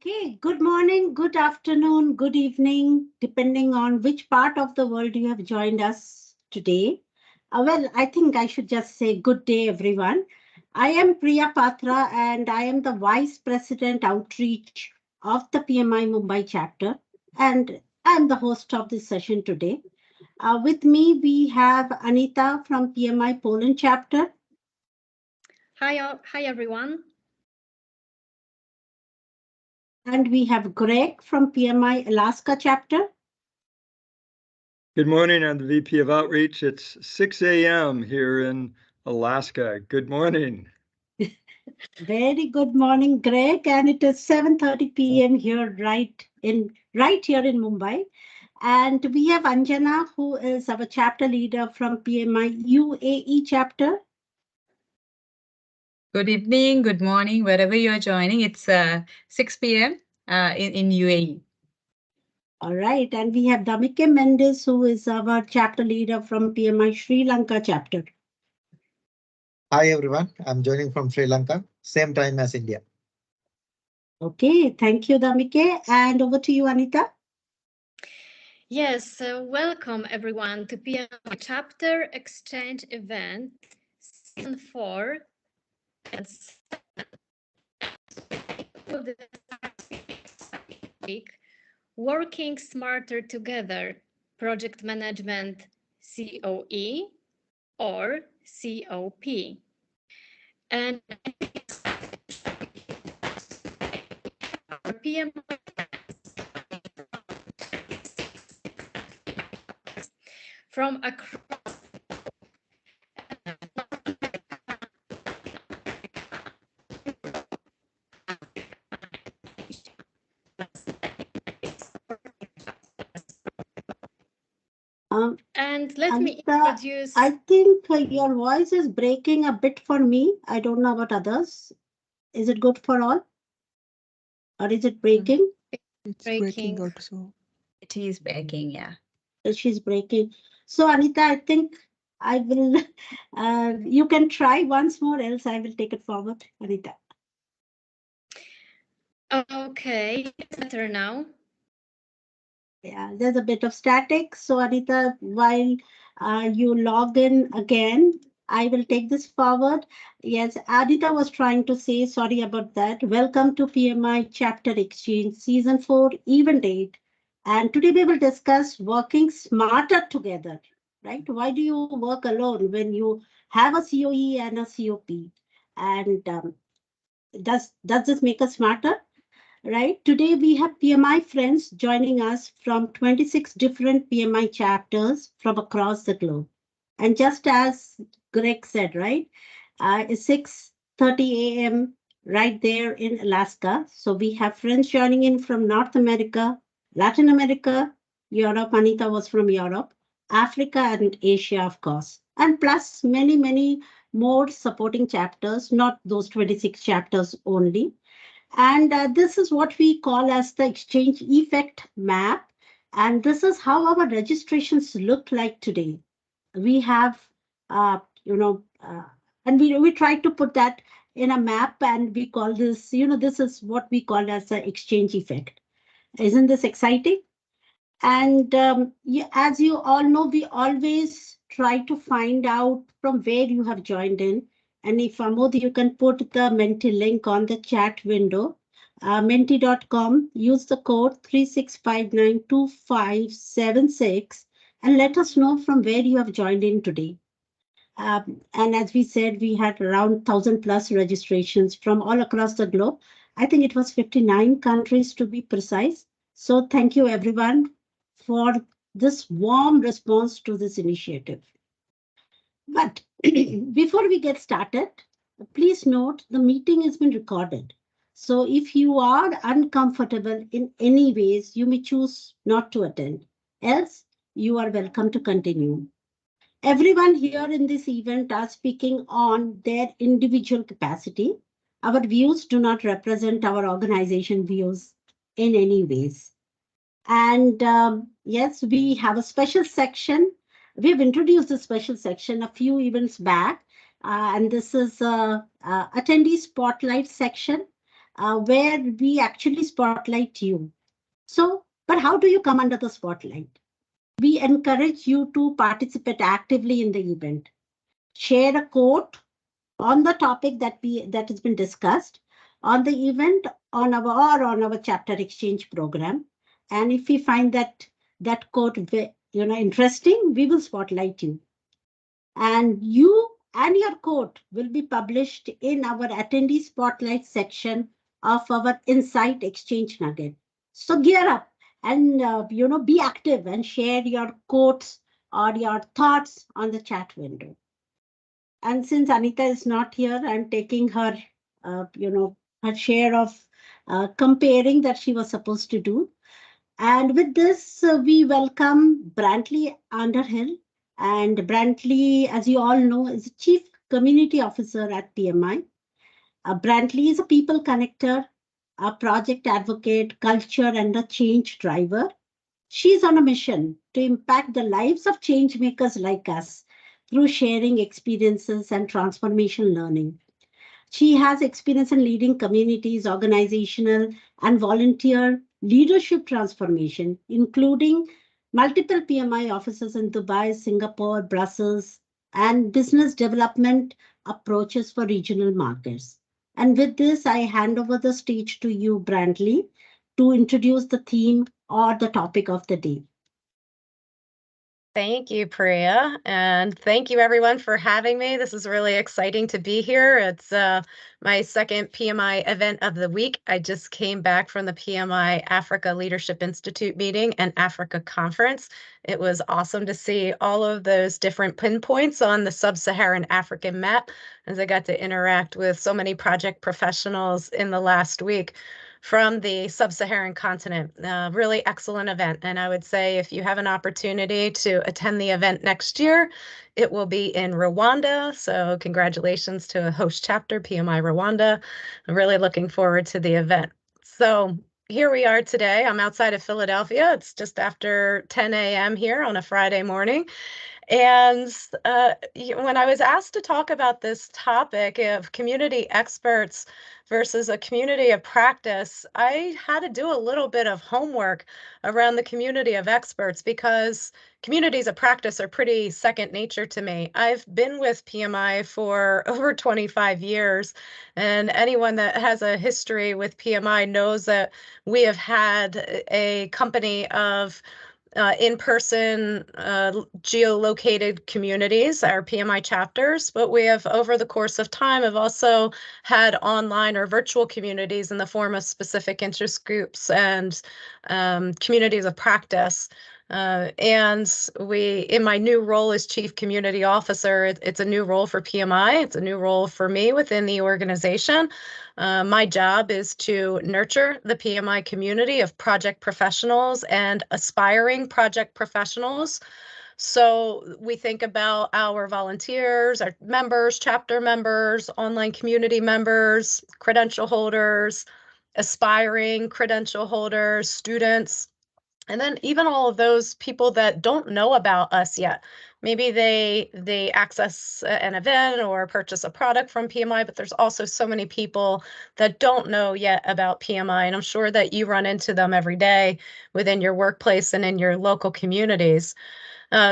Okay, good morning, good afternoon, good evening, depending on which part of the world you have joined us today. I think I should just say good day, everyone. I am Priya Patra and I am the Vice President Outreach of the PMI Mumbai chapter, and I'm the host of this session today. With me, we have Anita from PMI Poland chapter. Hi everyone. And we have Greg from PMI Alaska chapter. Good morning, I'm the VP of Outreach. It's 6 a.m. here in Alaska. Good morning. Very good morning, Greg. And it is 7:30 p.m. here, right here in Mumbai. And we have Anjana, who is our chapter leader from PMI UAE chapter. Good evening, good morning, wherever you are joining. It's 6 p.m. In UAE. All right. And we have Damike Mendes, who is our chapter leader from PMI Sri Lanka chapter. Hi, everyone. I'm joining from Sri Lanka, same time as India. Okay. Thank you, Damike. And over to you, Anita. Yes, welcome everyone to PMI Chapter Exchange event, Season 4. And week, Working Smarter Together, Project Management CoE or COP. And PMI from across and let Anita, me introduce. I think your voice is breaking a bit for me. I don't know about others. Is it good for all? Or is it breaking? It's breaking also. It is breaking, yeah. She's breaking. So, Anita, I think I will, you can try once more, else I will take it forward, Anita. Okay, it's better now. Yeah, there's a bit of static. So, Anita, while you log in again, I will take this forward. Yes, Anita was trying to say, sorry about that. Welcome to PMI Chapter Exchange Season 4, Event 8. And today we will discuss working smarter together, right? Why do you work alone when you have a COE and a COP? And does this make us smarter? Right. Today we have PMI friends joining us from 26 different PMI chapters from across the globe. And just as Greg said, right, it's 6:30 a.m. right there in Alaska. So we have friends joining in from North America, Latin America, Europe. Anita was from Europe, Africa, and Asia, of course. And plus many, many more supporting chapters, not those 26 chapters only. And this is what we call as the exchange effect map. And this is how our registrations look like today. We have, and we try to put that in a map, and we call this, this is what we call as the exchange effect. Isn't this exciting? And as you all know, we always try to find out from where you have joined in. And if Amod, you can put the Menti link on the chat window, menti.com, use the code 36592576 and let us know from where you have joined in today. And as we said, we had around 1,000 plus registrations from all across the globe. I think it was 59 countries to be precise. So thank you everyone for this warm response to this initiative. But before we get started, please note the meeting has been recorded. So if you are uncomfortable in any ways, you may choose not to attend. Else, you are welcome to continue. Everyone here in this event are speaking on their individual capacity. Our views do not represent our organization views in any ways. And yes, we have a special section. We have introduced a special section a few events back. And this is a attendee spotlight section. where we actually spotlight you. So, but how do you come under the spotlight? We encourage you to participate actively in the event. Share a quote on the topic that has been discussed on the event on our chapter exchange program. And if we find that quote interesting, we will spotlight you. And you and your quote will be published in our attendee spotlight section of our Insight Exchange Nugget. So gear up and be active and share your quotes or your thoughts on the chat window. And since Anita is not here, I'm taking her, her share of comparing that she was supposed to do. And with this, we welcome Brantley Underhill. And Brantley, as you all know, is a Chief Community Officer at PMI. Brantley is a people connector, a project advocate, culture, and a change driver. She's on a mission to impact the lives of change makers like us through sharing experiences and transformation learning. She has experience in leading communities, organizational, and volunteer leadership transformation, including multiple PMI offices in Dubai, Singapore, Brussels, and business development approaches for regional markets. And with this, I hand over the stage to you, Brantley, to introduce the theme or the topic of the day. Thank you, Priya, and thank you everyone for having me. This is really exciting to be here. It's my second PMI event of the week. I just came back from the PMI Africa Leadership Institute meeting and Africa conference. It was awesome to see all of those different pinpoints on the sub-Saharan African map, as I got to interact with so many project professionals in the last week from the sub-Saharan continent. Really excellent event. And I would say if you have an opportunity to attend the event next year, it will be in Rwanda. So congratulations to a host chapter, PMI Rwanda. I'm really looking forward to the event. So here we are today. I'm outside of Philadelphia. It's just after 10 a.m. here on a Friday morning. And when I was asked to talk about this topic of community experts versus a community of practice, I had to do a little bit of homework around the community of experts because communities of practice are pretty second nature to me. I've been with PMI for over 25 years, and anyone that has a history with PMI knows that we have had a company of in-person geolocated communities, our PMI chapters, but we have over the course of time have also had online or virtual communities in the form of specific interest groups and communities of practice. And in my new role as Chief Community Officer, it's a new role for PMI. It's a new role for me within the organization. My job is to nurture the PMI community of project professionals and aspiring project professionals. So we think about our volunteers, our members, chapter members, online community members, credential holders, aspiring credential holders, students, and then even all of those people that don't know about us yet. Maybe they access an event or purchase a product from PMI, but there's also so many people that don't know yet about PMI. And I'm sure that you run into them every day within your workplace and in your local communities.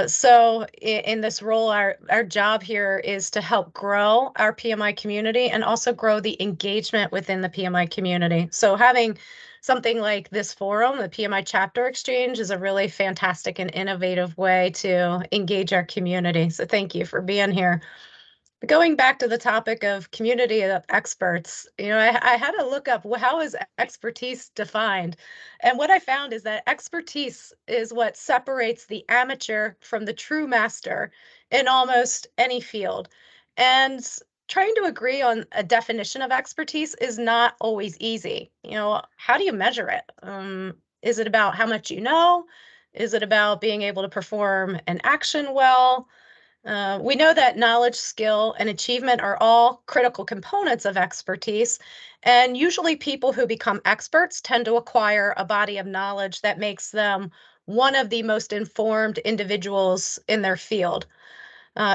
So in this role, our job here is to help grow our PMI community and also grow the engagement within the PMI community. So having something like this forum, the PMI Chapter Exchange, is a really fantastic and innovative way to engage our community. So thank you for being here. Going back to the topic of community of experts, I had to look up how is expertise defined. And what I found is that expertise is what separates the amateur from the true master in almost any field. And trying to agree on a definition of expertise is not always easy. How do you measure it? Is it about how much you know? Is it about being able to perform an action well? We know that knowledge, skill, and achievement are all critical components of expertise, and usually people who become experts tend to acquire a body of knowledge that makes them one of the most informed individuals in their field.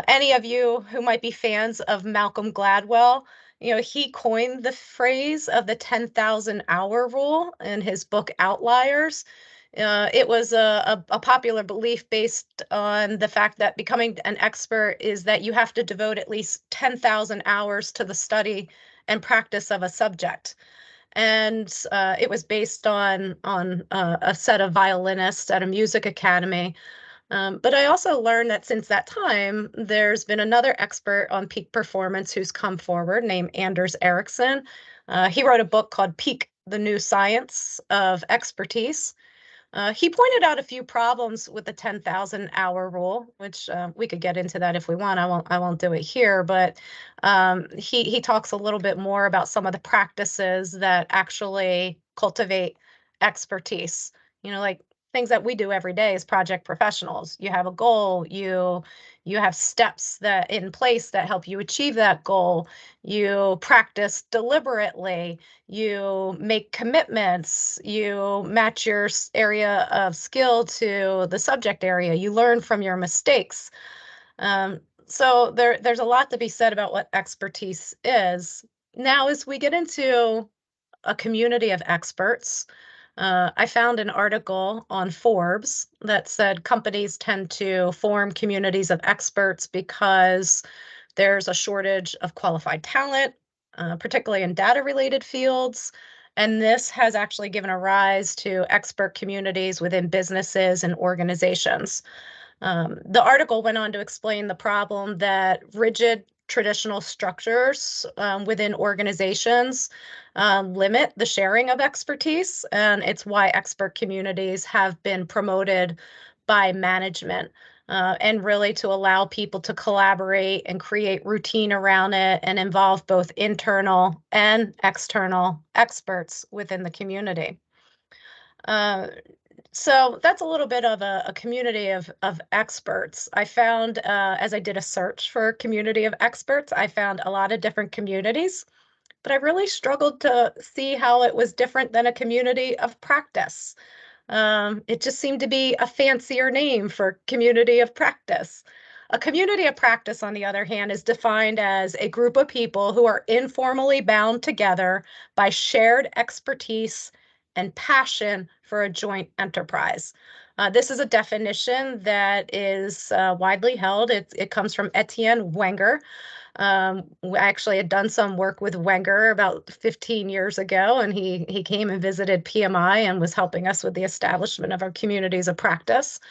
Any of you who might be fans of Malcolm Gladwell, he coined the phrase of the 10,000 hour rule in his book Outliers. It was a popular belief based on the fact that becoming an expert is that you have to devote at least 10,000 hours to the study and practice of a subject. And it was based on a set of violinists at a music academy. But I also learned that since that time, there's been another expert on peak performance who's come forward named Anders Ericsson. He wrote a book called Peak, the New Science of Expertise. He pointed out a few problems with the 10,000 hour rule, which we could get into that if we want. I won't do it here, but he talks a little bit more about some of the practices that actually cultivate expertise. Like things that we do every day as project professionals. You have a goal, you have steps that in place that help you achieve that goal. You practice deliberately, you make commitments, you match your area of skill to the subject area, you learn from your mistakes. So there's a lot to be said about what expertise is. Now, as we get into a community of experts, I found an article on Forbes that said companies tend to form communities of experts because there's a shortage of qualified talent, particularly in data-related fields. And this has actually given a rise to expert communities within businesses and organizations. The article went on to explain the problem that rigid traditional structures within organizations limit the sharing of expertise, and it's why expert communities have been promoted by management, and really to allow people to collaborate and create routine around it and involve both internal and external experts within the community. So that's a little bit of a community of experts. I found, as I did a search for community of experts, I found a lot of different communities, but I really struggled to see how it was different than a community of practice. It just seemed to be a fancier name for community of practice. A community of practice, on the other hand, is defined as a group of people who are informally bound together by shared expertise and passion for a joint enterprise. This is a definition that is widely held. It comes from Etienne Wenger. I actually had done some work with Wenger about 15 years ago, and he came and visited PMI and was helping us with the establishment of our communities of practice.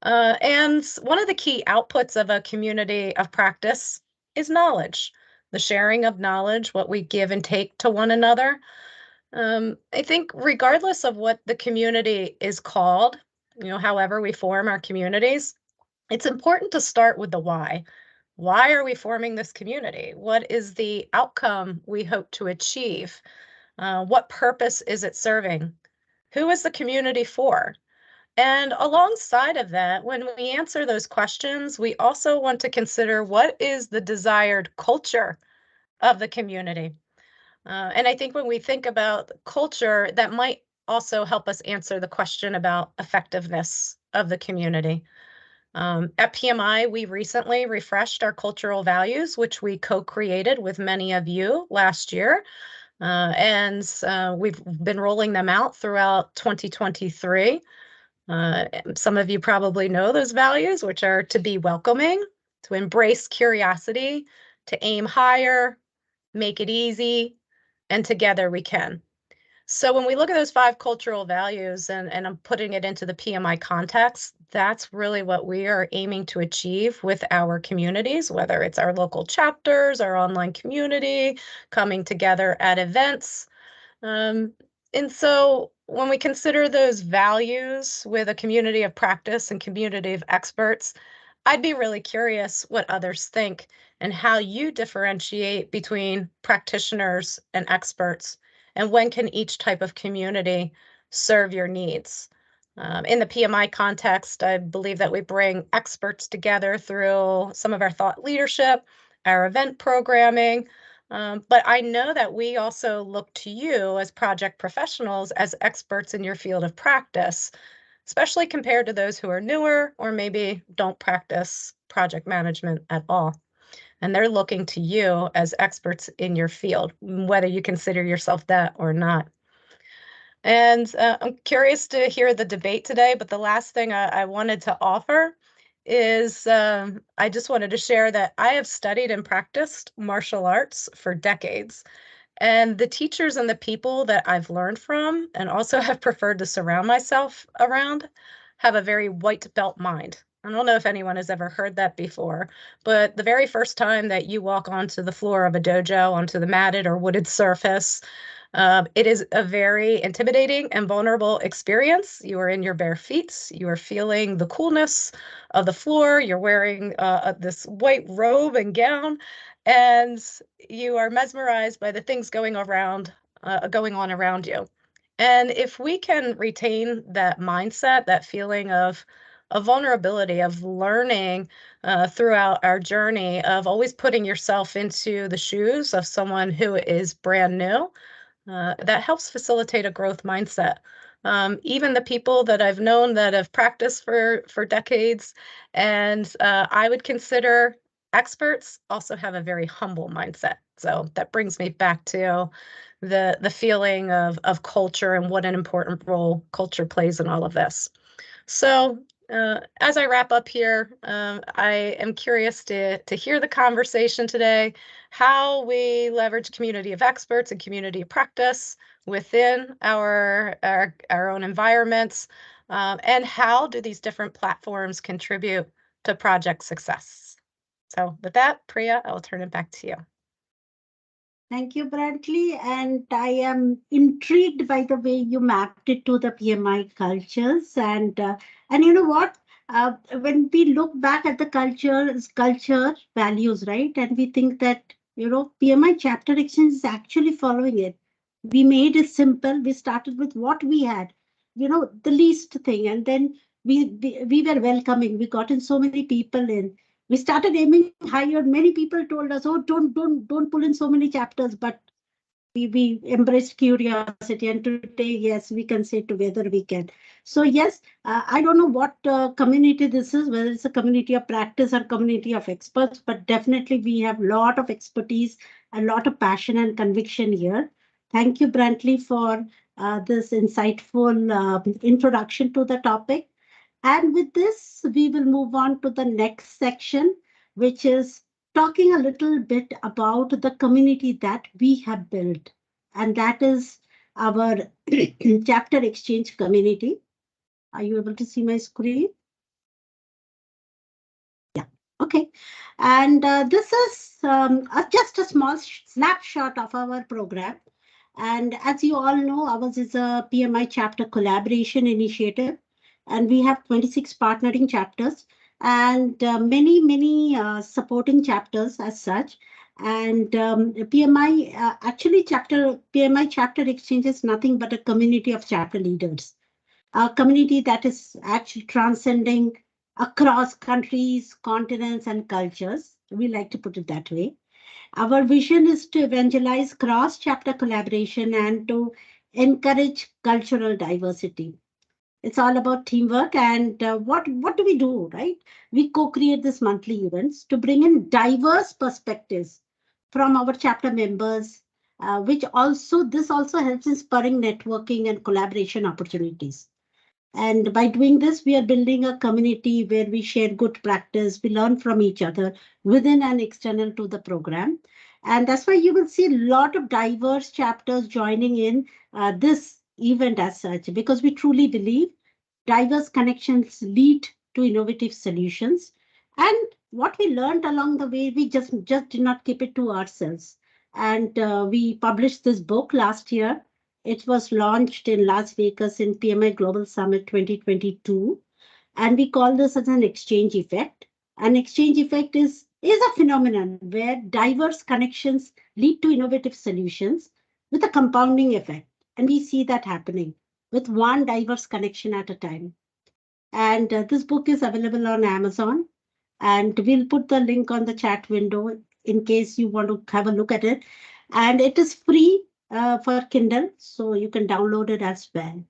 And one of the key outputs of a community of practice is knowledge, the sharing of knowledge, what we give and take to one another. I think regardless of what the community is called, however we form our communities, it's important to start with the why. Why are we forming this community? What is the outcome we hope to achieve? What purpose is it serving? Who is the community for? And alongside of that, when we answer those questions, we also want to consider what is the desired culture of the community. And I think when we think about culture, that might also help us answer the question about effectiveness of the community. At PMI, we recently refreshed our cultural values, which we co-created with many of you last year. And we've been rolling them out throughout 2023. Some of you probably know those values, which are to be welcoming, to embrace curiosity, to aim higher, make it easy, and together we can. So when we look at those 5 cultural values, and I'm putting it into the PMI context, that's really what we are aiming to achieve with our communities, whether it's our local chapters, our online community, coming together at events. And so when we consider those values with a community of practice and community of experts, I'd be really curious what others think and how you differentiate between practitioners and experts, and when can each type of community serve your needs. In the PMI context, I believe that we bring experts together through some of our thought leadership, our event programming, but I know that we also look to you as project professionals as experts in your field of practice, especially compared to those who are newer or maybe don't practice project management at all. and they're looking to you as experts in your field, whether you consider yourself that or not. And I'm curious to hear the debate today, but the last thing I wanted to offer is I just wanted to share that I have studied and practiced martial arts for decades. And the teachers and the people that I've learned from and also have preferred to surround myself around have a very white belt mind. I don't know if anyone has ever heard that before, but the very first time that you walk onto the floor of a dojo, onto the matted or wooded surface, it is a very intimidating and vulnerable experience. You are in your bare feet. You are feeling the coolness of the floor. You're wearing this white robe and gown, and you are mesmerized by the things going on around you. And if we can retain that mindset, that feeling of vulnerability, of learning throughout our journey, of always putting yourself into the shoes of someone who is brand new, that helps facilitate a growth mindset. Even the people that I've known that have practiced for decades, and I would consider experts, also have a very humble mindset. So that brings me back to the feeling of culture and what an important role culture plays in all of this. So as I wrap up here, I am curious to hear the conversation today, how we leverage community of experts and community of practice within our own environments, and how do these different platforms contribute to project success. So with that, Priya, I will turn it back to you. Thank you, Brantley. And I am intrigued by the way you mapped it to the PMI cultures. And you know what? When we look back at the culture values, right? And we think that, you know, PMI Chapter Exchange is actually following it. We made it simple. We started with what we had, you know, the least thing. And then we were welcoming. We got in so many people in. We started aiming higher. Many people told us, "Oh, don't pull in so many chapters." But we embraced curiosity, and today, yes, we can say together we can. So yes, I don't know what community this is, whether it's a community of practice or community of experts, but definitely we have a lot of expertise, a lot of passion and conviction here. Thank you, Brantley, for this insightful introduction to the topic. And with this, we will move on to the next section, which is talking a little bit about the community that we have built. And that is our chapter exchange community. Are you able to see my screen? Yeah, okay. And this is just a small snapshot of our program. And as you all know, ours is a PMI chapter collaboration initiative. And we have 26 partnering chapters and many supporting chapters as such. And PMI PMI chapter exchange is nothing but a community of chapter leaders, a community that is actually transcending across countries, continents, and cultures. We like to put it that way. Our vision is to evangelize cross-chapter collaboration and to encourage cultural diversity. It's all about teamwork. And what do we do, right? We co-create these monthly events to bring in diverse perspectives from our chapter members, this also helps in spurring networking and collaboration opportunities. And by doing this, we are building a community where we share good practice, we learn from each other within and external to the program. And that's why you will see a lot of diverse chapters joining in this event as such, because we truly believe diverse connections lead to innovative solutions. And what we learned along the way, we just did not keep it to ourselves. And we published this book last year. It was launched in Las Vegas in PMI Global Summit 2022. And we call this as an exchange effect. An exchange effect is a phenomenon where diverse connections lead to innovative solutions with a compounding effect. And we see that happening with one diverse connection at a time. And this book is available on Amazon. And we'll put the link on the chat window in case you want to have a look at it. And it is free for Kindle, so you can download it as well.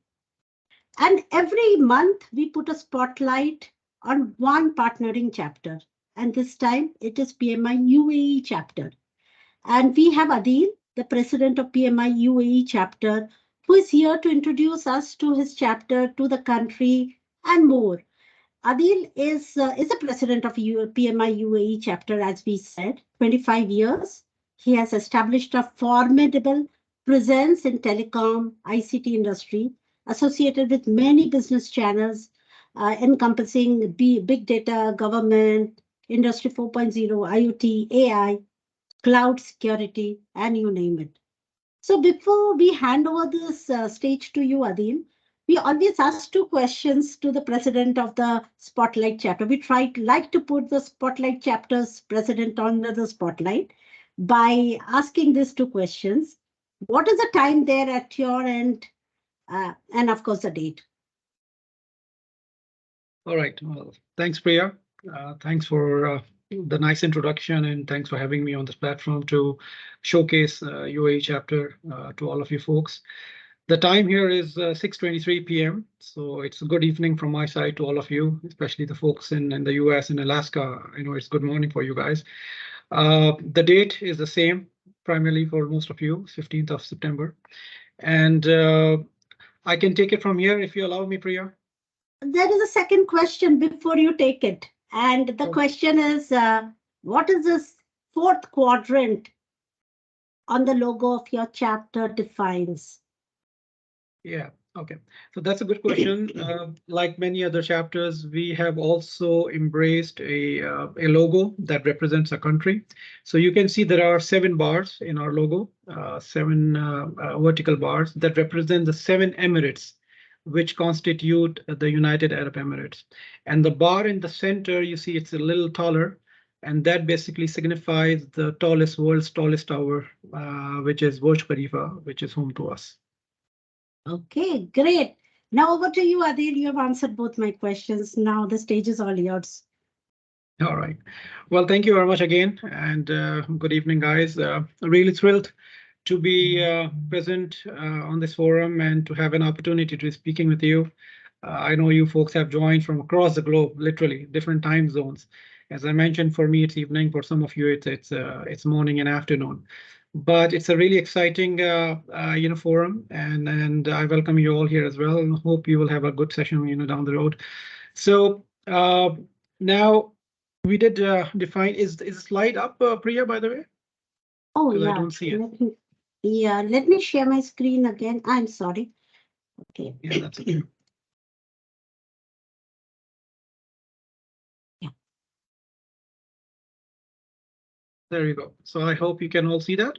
And every month we put a spotlight on one partnering chapter. and this time it is PMI UAE chapter. And we have Adil, the president of PMI UAE chapter, who is here to introduce us to his chapter, to the country, and more. Adil is the president of PMI UAE chapter, as we said, 25 years. He has established a formidable presence in telecom, ICT industry, associated with many business channels, encompassing big data, government, industry 4.0, IoT, AI, cloud security, and you name it. So before we hand over this stage to you, Adil, we always ask two questions to the president of the Spotlight chapter. We like to put the Spotlight chapter's president under the spotlight by asking these two questions. What is the time there at your end? And of course, the date. All right. Well, thanks, Priya. Thanks for the nice introduction, and thanks for having me on this platform to showcase UAE chapter to all of you folks. The time here is 6:23 p.m. So it's a good evening from my side to all of you, especially the folks in the US and Alaska. I know it's good morning for you guys. The date is the same, primarily for most of you, 15th of September. And I can take it from here if you allow me, Priya. There is a second question before you take it. And the question is, what is this fourth quadrant on the logo of your chapter defines? Yeah, okay. So that's a good question. Like many other chapters, we have also embraced a logo that represents a country. So you can see there are 7 bars in our logo, 7 vertical bars that represent the 7 Emirates, which constitute the United Arab Emirates. And the bar in the center, you see it's a little taller, and that basically signifies the world's tallest tower, which is Burj Khalifa, which is home to us. Okay, great. Now over to you, Adil. You have answered both my questions. Now the stage is all yours. All right. Well, thank you very much again, and good evening, guys. Really thrilled to be present on this forum and to have an opportunity to speaking with you. I know you folks have joined from across the globe, literally different time zones. As I mentioned, for me it's evening. For some of you, it's morning and afternoon. But it's a really exciting forum, and I welcome you all here as well, and hope you will have a good session down the road. So now we did define. Is the slide up, Priya, by the way? Oh yeah, I don't see it. Let me share my screen again. I'm sorry. Okay. Yeah, that's okay. Yeah. There you go. So I hope you can all see that.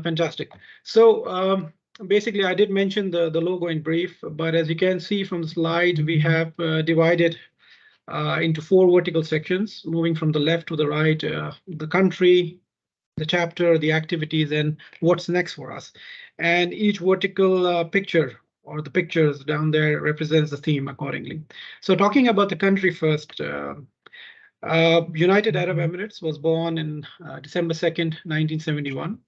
Fantastic. So basically, I did mention the logo in brief, but as you can see from the slide, we have divided into 4 vertical sections, moving from the left to the right, the country, the chapter, the activities, and what's next for us. And each vertical picture or the pictures down there represents the theme accordingly. So talking about the country first, United Arab Emirates was born in December 2nd, 1971.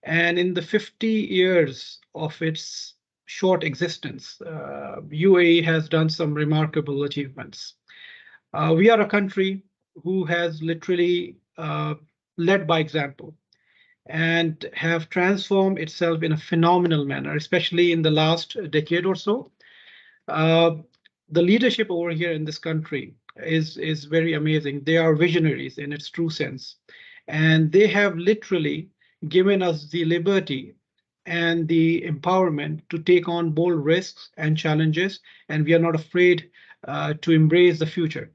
And in the 50 years of its short existence, UAE has done some remarkable achievements. We are a country who has literally led by example and have transformed itself in a phenomenal manner, especially in the last decade or so. The leadership over here in this country is very amazing. They are visionaries in its true sense, and they have literally given us the liberty and the empowerment to take on bold risks and challenges, and we are not afraid to embrace the future.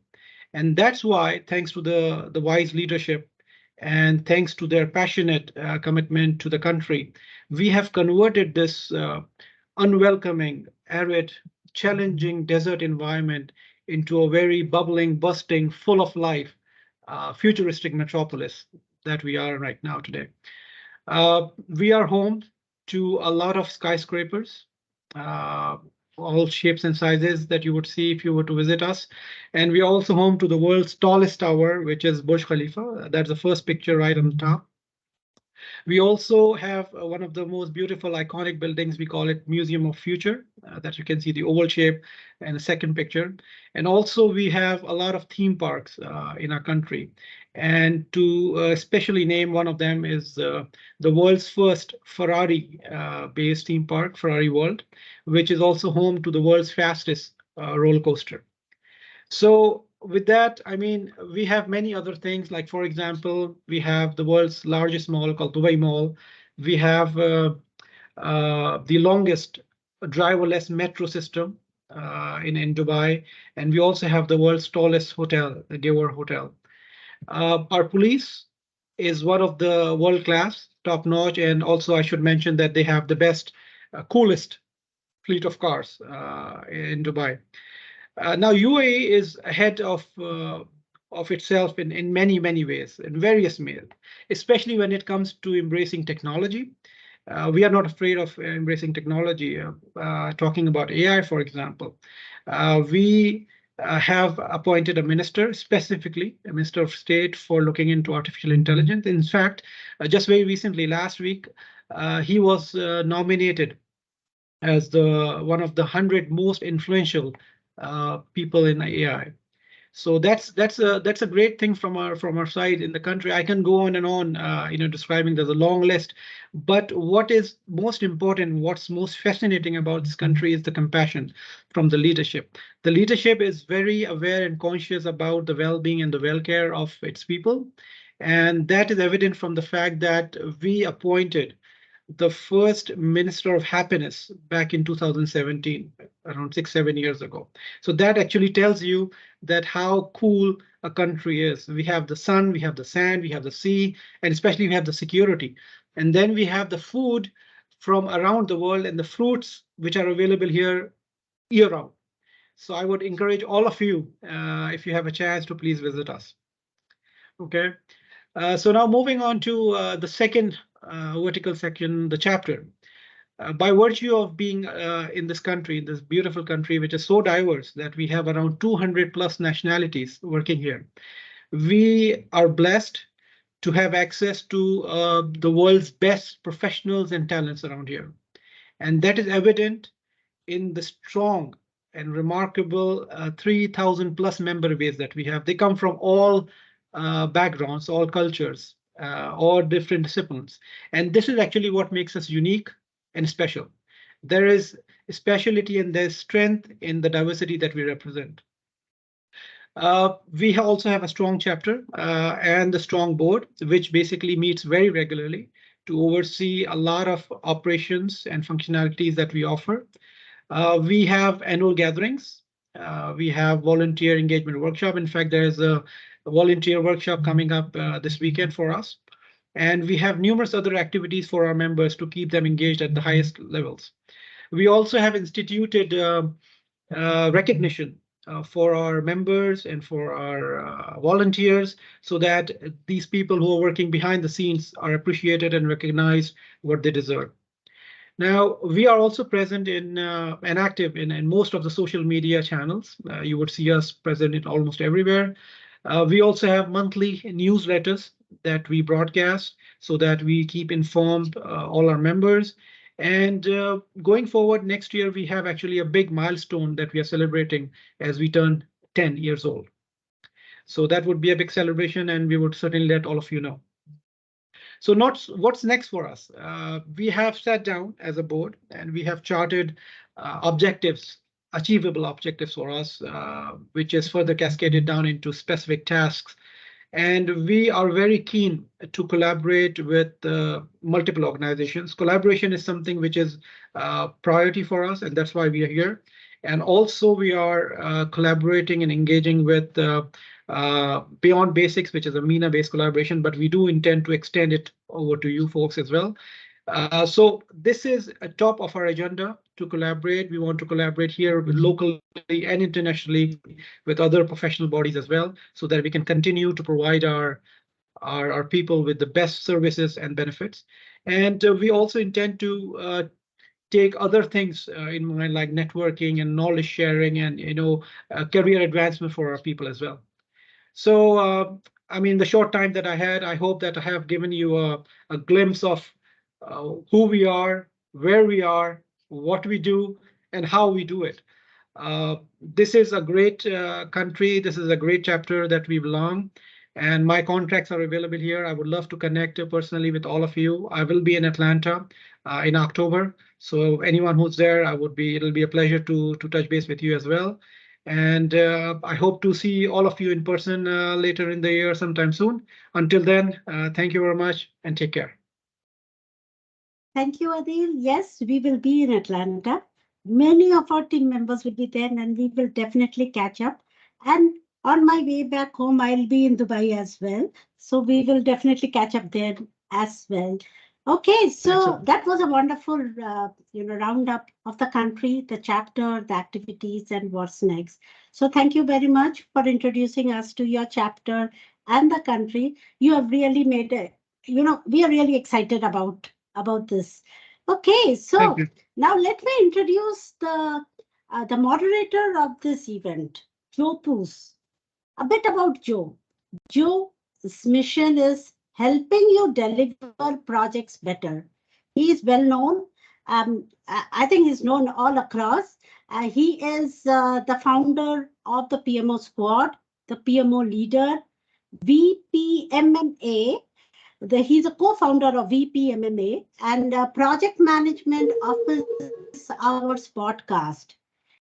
And that's why, thanks to the wise leadership and thanks to their passionate commitment to the country, we have converted this unwelcoming, arid, challenging desert environment into a very bubbling, busting, full of life, futuristic metropolis that we are right now today. We are home to a lot of skyscrapers, all shapes and sizes that you would see if you were to visit us. And we are also home to the world's tallest tower, which is Burj Khalifa. That's the first picture right on the top. We also have one of the most beautiful iconic buildings. We call it Museum of Future, that you can see the oval shape in the second picture. And also we have a lot of theme parks in our country. And to especially name one of them is the world's first Ferrari based theme park, Ferrari World, which is also home to the world's fastest roller coaster. So with that, I mean, we have many other things, like, for example, we have the world's largest mall called Dubai Mall. We have the longest driverless metro system in Dubai. And we also have the world's tallest hotel, the Gewar Hotel. Our police is one of the world class, top notch. And also I should mention that they have the best, coolest fleet of cars in Dubai. Now UAE is ahead of itself in many ways, in various ways, especially when it comes to embracing technology. We are not afraid of embracing technology. Talking about AI, for example, we have appointed a minister, specifically a minister of state, for looking into artificial intelligence. In fact, just very recently, last week, he was nominated as one of the 100 most influential people in AI. So that's a great thing from our side in the country. I can go on and on, describing there's a long list. But what is most important, what's most fascinating about this country is the compassion from the leadership. The leadership is very aware and conscious about the well-being and the welfare of its people. And that is evident from the fact that we appointed the first Minister of Happiness back in 2017, around 6-7 years ago. So that actually tells you that how cool a country is. We have the sun, we have the sand, we have the sea, and especially we have the security. And then we have the food from around the world and the fruits which are available here year round. So I would encourage all of you, if you have a chance, to please visit us. Okay. So now moving on to the second vertical section, the chapter. By virtue of being in this country, this beautiful country, which is so diverse that we have around 200 plus nationalities working here, we are blessed to have access to the world's best professionals and talents around here. And that is evident in the strong and remarkable 3,000 plus member base that we have. They come from all backgrounds, all cultures, all different disciplines. And this is actually what makes us unique and special. There is speciality and there's strength in the diversity that we represent. We also have a strong chapter and a strong board, which basically meets very regularly to oversee a lot of operations and functionalities that we offer. We have annual gatherings. We have volunteer engagement workshop. In fact, there's a volunteer workshop coming up this weekend for us. And we have numerous other activities for our members to keep them engaged at the highest levels. We also have instituted recognition for our members and for our volunteers, so that these people who are working behind the scenes are appreciated and recognized what they deserve. Now, we are also present in and active in most of the social media channels. You would see us present in almost everywhere. We also have monthly newsletters that we broadcast so that we keep informed all our members. And going forward next year, we have actually a big milestone that we are celebrating as we turn 10 years old. So that would be a big celebration, and we would certainly let all of you know. So what's next for us? We have sat down as a board and we have charted objectives, achievable objectives for us, which is further cascaded down into specific tasks. And we are very keen to collaborate with multiple organizations. Collaboration is something which is a priority for us, and that's why we are here. And also we are collaborating and engaging with Beyond Basics, which is a MENA-based collaboration, but we do intend to extend it over to you folks as well. So this is a top of our agenda to collaborate. We want to collaborate here locally and internationally with other professional bodies as well, so that we can continue to provide our people with the best services and benefits. And we also intend to take other things in mind, like networking and knowledge sharing and career advancement for our people as well. So I mean, the short time that I had, I hope that I have given you a glimpse of who we are, where we are, what we do, and how we do it. This is a great country. This is a great chapter that we belong. And my contacts are available here. I would love to connect personally with all of you. I will be in Atlanta in October. So anyone who's there, it'll be a pleasure to touch base with you as well. And I hope to see all of you in person later in the year sometime soon. Until then, thank you very much and take care. Thank you, Adil. Yes, we will be in Atlanta. Many of our team members will be there and we will definitely catch up. And on my way back home, I'll be in Dubai as well. So we will definitely catch up there as well. Okay, so that was a wonderful, roundup of the country, the chapter, the activities, and what's next. So thank you very much for introducing us to your chapter and the country. You have really made it, we are really excited about this. Okay, so now let me introduce the moderator of this event, Joe Poos. A bit about Joe. Joe's mission is helping you deliver projects better. He is well known. I think he's known all across. He is the founder of the PMO Squad, the PMO leader, VPMMA. He's a co-founder of VPMMA and Project Management Office Hours podcast.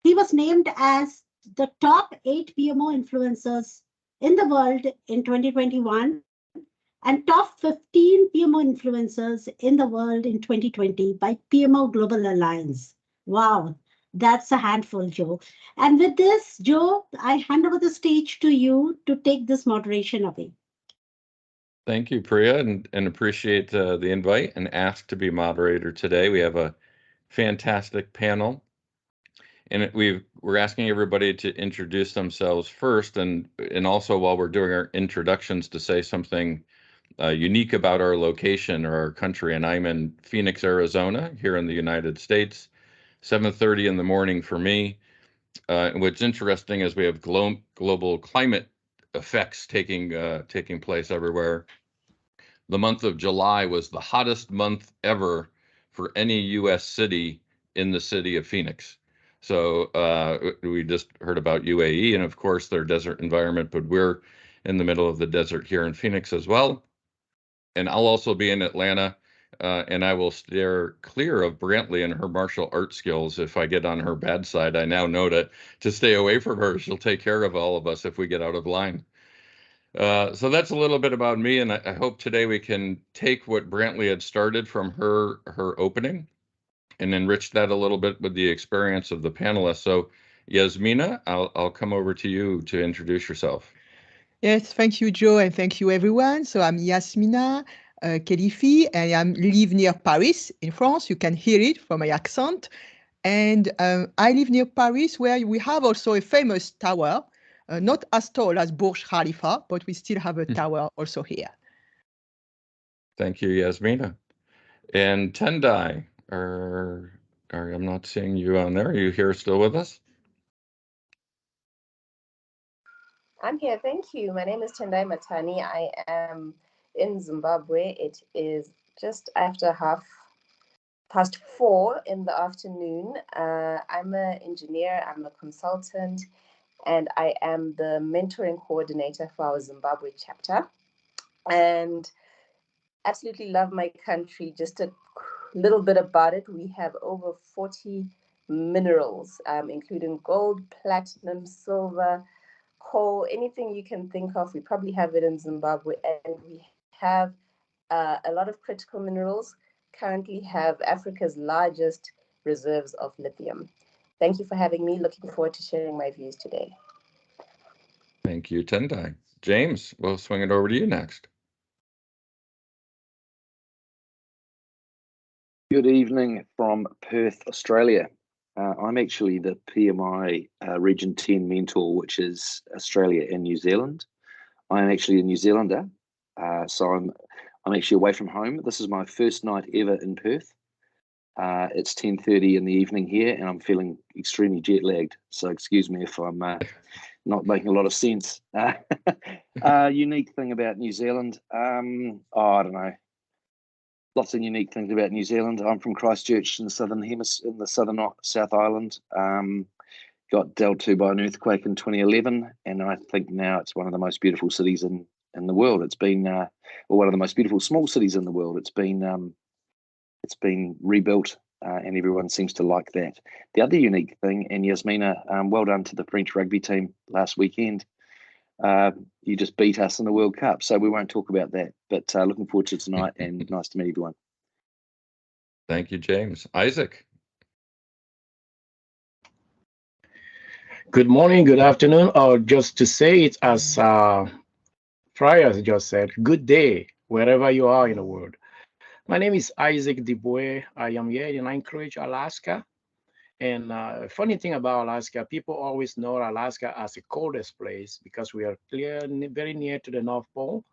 He was named as the top 8 PMO influencers in the world in 2021 and top 15 PMO influencers in the world in 2020 by PMO Global Alliance. Wow, that's a handful, Joe. And with this, Joe, I hand over the stage to you to take this moderation away. Thank you, Priya, and appreciate the invite and ask to be moderator today. We have a fantastic panel, and we're asking everybody to introduce themselves first, and also while we're doing our introductions to say something unique about our location or our country. And I'm in Phoenix, Arizona, here in the United States, 7:30 in the morning for me. What's interesting is we have global climate effects taking place everywhere. The month of July was the hottest month ever for any U.S. city in the city of Phoenix. So we just heard about UAE and of course their desert environment, but we're in the middle of the desert here in Phoenix as well. And I'll also be in Atlanta, and I will steer clear of Brantley and her martial art skills. If I get on her bad side, I now know to stay away from her. She'll take care of all of us if we get out of line. So that's a little bit about me, and I hope today we can take what Brantley had started from her opening and enrich that a little bit with the experience of the panelists. So Yasmina, I'll come over to you to introduce yourself. Yes, thank you, Joe, and thank you, everyone. So I'm Yasmina Khelifi, and I live near Paris in France. You can hear it from my accent. And I live near Paris, where we have also a famous tower, not as tall as Burj Khalifa, but we still have a tower also here. Thank you, Yasmina. And Tendai, I'm not seeing you on there. Are you here still with us? I'm here, thank you. My name is Tendai Matani. I am in Zimbabwe. It is just after 4:30 in the afternoon. I'm an engineer, I'm a consultant, and I am the mentoring coordinator for our Zimbabwe chapter. And absolutely love my country. Just a little bit about it. We have over 40 minerals, including gold, platinum, silver, coal, anything you can think of. We probably have it in Zimbabwe, and we have a lot of critical minerals. Currently have Africa's largest reserves of lithium. Thank you for having me. Looking forward to sharing my views today. Thank you, Tendai. James, we'll swing it over to you next. Good evening from Perth, Australia. I'm actually the PMI Region 10 mentor, which is Australia and New Zealand. I'm actually a New Zealander, so I'm actually away from home. This is my first night ever in Perth. It's 10:30 in the evening here, and I'm feeling extremely jet lagged. So excuse me if I'm not making a lot of sense. Unique thing about New Zealand. I don't know. Lots of unique things about New Zealand. I'm from Christchurch in the southern hemisphere, in the South Island. Got dealt to by an earthquake in 2011, and I think now it's one of the most beautiful cities in the world. It's been, or one of the most beautiful small cities in the world. It's been rebuilt, and everyone seems to like that. The other unique thing, and Yasmina, well done to the French rugby team last weekend. You just beat us in the World Cup, so we won't talk about that. But looking forward to tonight, and nice to meet everyone. Thank you, James. Isaac. Good morning, good afternoon, or just to say it as Friars just said, good day, wherever you are in the world. My name is Isaac Dubois. I am here in Anchorage, Alaska. And funny thing about Alaska, people always know Alaska as the coldest place because we are very near to the North Pole.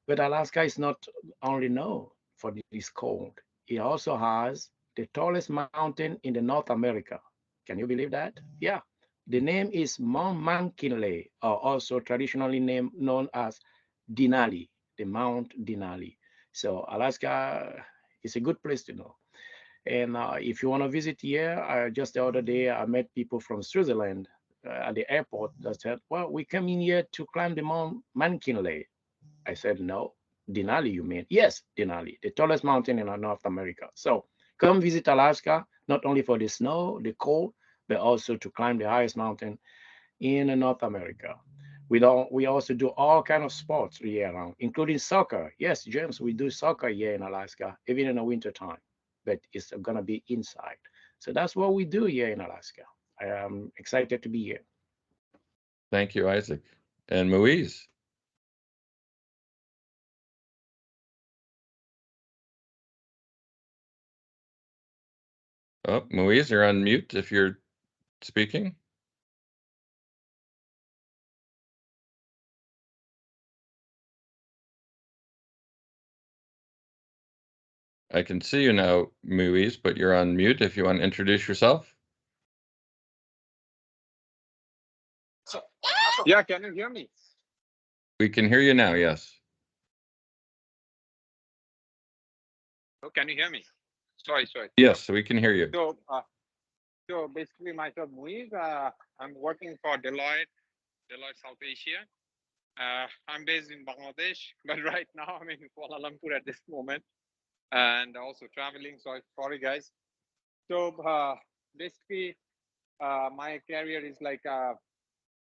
But Alaska is not only known for this cold. It also has the tallest mountain in the North America. Can you believe that? Yeah. The name is Mount McKinley, or also traditionally known as Denali, the Mount Denali. So Alaska is a good place to know. And if you want to visit here, just the other day, I met people from Switzerland at the airport that said, well, we came in here to climb the Mount McKinley. I said, no, Denali, you mean? Yes, Denali, the tallest mountain in North America. So come visit Alaska, not only for the snow, the cold, but also to climb the highest mountain in North America. We also do all kinds of sports year round, including soccer. Yes, James, we do soccer here in Alaska, even in the winter time, but it's gonna be inside. So that's what we do here in Alaska. I am excited to be here. Thank you, Isaac. And Moise. Oh, Moise, you're on mute if you're speaking. I can see you now, Moise, but you're on mute if you want to introduce yourself. Yeah, can you hear me? We can hear you now, yes. Oh, can you hear me? Sorry. Yes, we can hear you. So basically myself, Muiz, I'm working for Deloitte South Asia. I'm based in Bangladesh, but right now I'm in Kuala Lumpur at this moment and also traveling. So sorry, guys. So basically, my career is like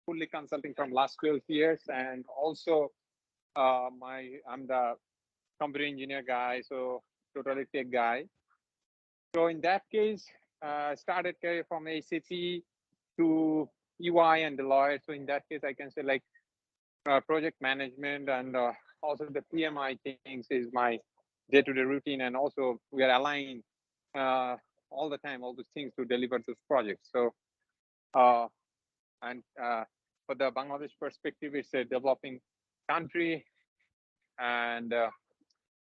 fully consulting from last 12 years, and also I'm the computer engineer guy, so totally tech guy. So in that case, started career from ACP to EY and Deloitte. So in that case, I can say like project management and also the PMI things is my day-to-day routine, and also we are aligned all the time, all those things to deliver those projects. So for the Bangladesh perspective, it's a developing country, and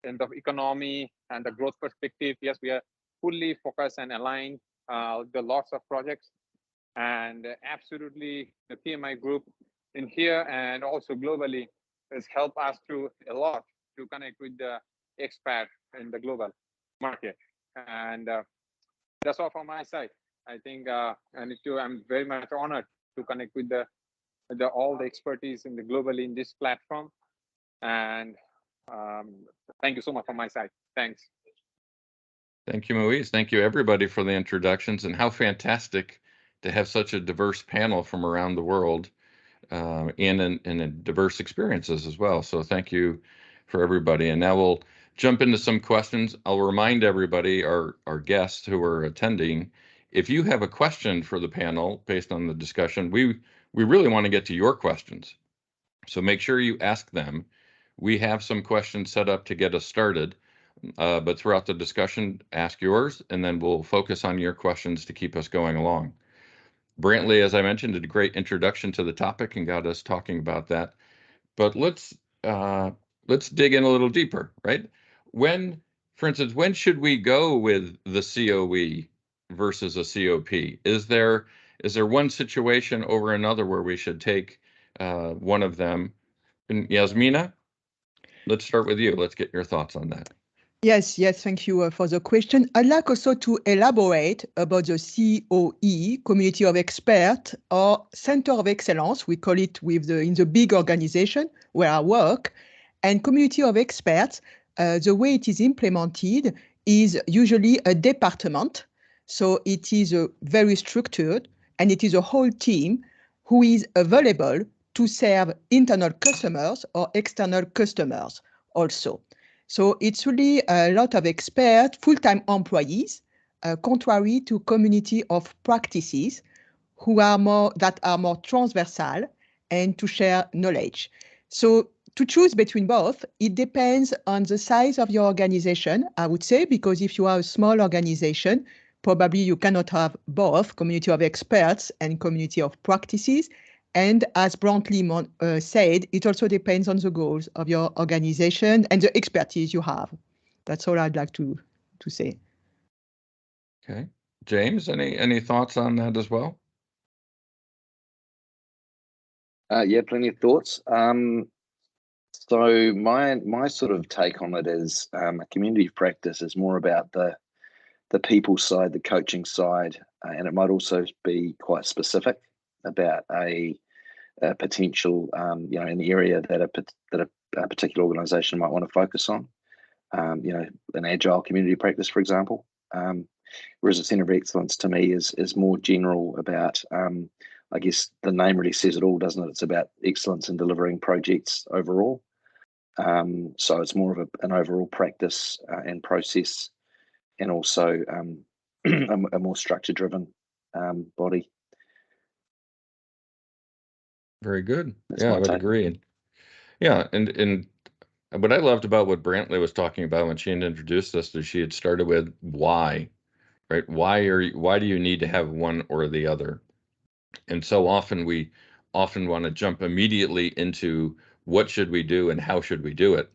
in the economy and the growth perspective, yes, we are fully focused and aligned the lots of projects, and absolutely the PMI group in here and also globally has helped us through a lot to connect with the expat in the global market. And that's all from my side. I think I'm very much honored to connect with all the expertise in the globally in this platform. And thank you so much from my side. Thanks. Thank you, Moise. Thank you, everybody, for the introductions, and how fantastic to have such a diverse panel from around the world and in diverse experiences as well. So thank you for everybody. And now we'll jump into some questions. I'll remind everybody, our guests who are attending, if you have a question for the panel based on the discussion, we really want to get to your questions. So make sure you ask them. We have some questions set up to get us started, but throughout the discussion, ask yours, and then we'll focus on your questions to keep us going along. Brantley, as I mentioned, did a great introduction to the topic and got us talking about that. But let's dig in a little deeper, right? For instance, when should we go with the CoE versus a COP? Is there is there one situation over another where we should take one of them? And Yasmina, let's start with you. Let's get your thoughts on that. Yes, thank you for the question. I'd like also to elaborate about the CoE, Community of Experts, or Center of Excellence, we call it in the big organization where I work. And Community of Experts, the way it is implemented is usually a department. So it is very structured, and it is a whole team who is available to serve internal customers or external customers also. So it's really a lot of experts, full-time employees, contrary to community of practices who are more transversal and to share knowledge. So to choose between both, it depends on the size of your organization, I would say, because if you are a small organization, probably you cannot have both community of experts and community of practices. And as Brantley said, it also depends on the goals of your organization and the expertise you have. That's all I'd like to say. Okay. James, any thoughts on that as well? Yeah, plenty of thoughts. So my sort of take on it is a community of practice is more about the people side, the coaching side, and it might also be quite specific about a potential, in the area that a particular organisation might want to focus on. An agile community practice, for example. Whereas a centre of excellence to me is more general about, I guess the name really says it all, doesn't it? It's about excellence in delivering projects overall. So it's more of an overall practice and process, and also a more structure-driven body. Very good. That's yeah, my I would take. agree. Yeah, and what I loved about what Brantley was talking about when she introduced us is she had started with why, right? Why do you need to have one or the other? And so often we want to jump immediately into what should we do and how should we do it,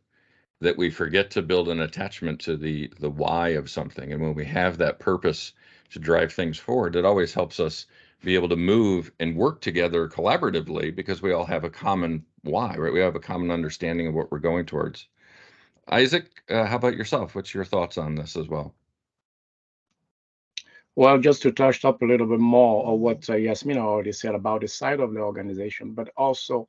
that we forget to build an attachment to the why of something. And when we have that purpose to drive things forward, it always helps us be able to move and work together collaboratively because we all have a common why, right? We have a common understanding of what we're going towards. Isaac, how about yourself? What's your thoughts on this as well? Well, just to touch up a little bit more on what Yasmina already said about the side of the organization, but also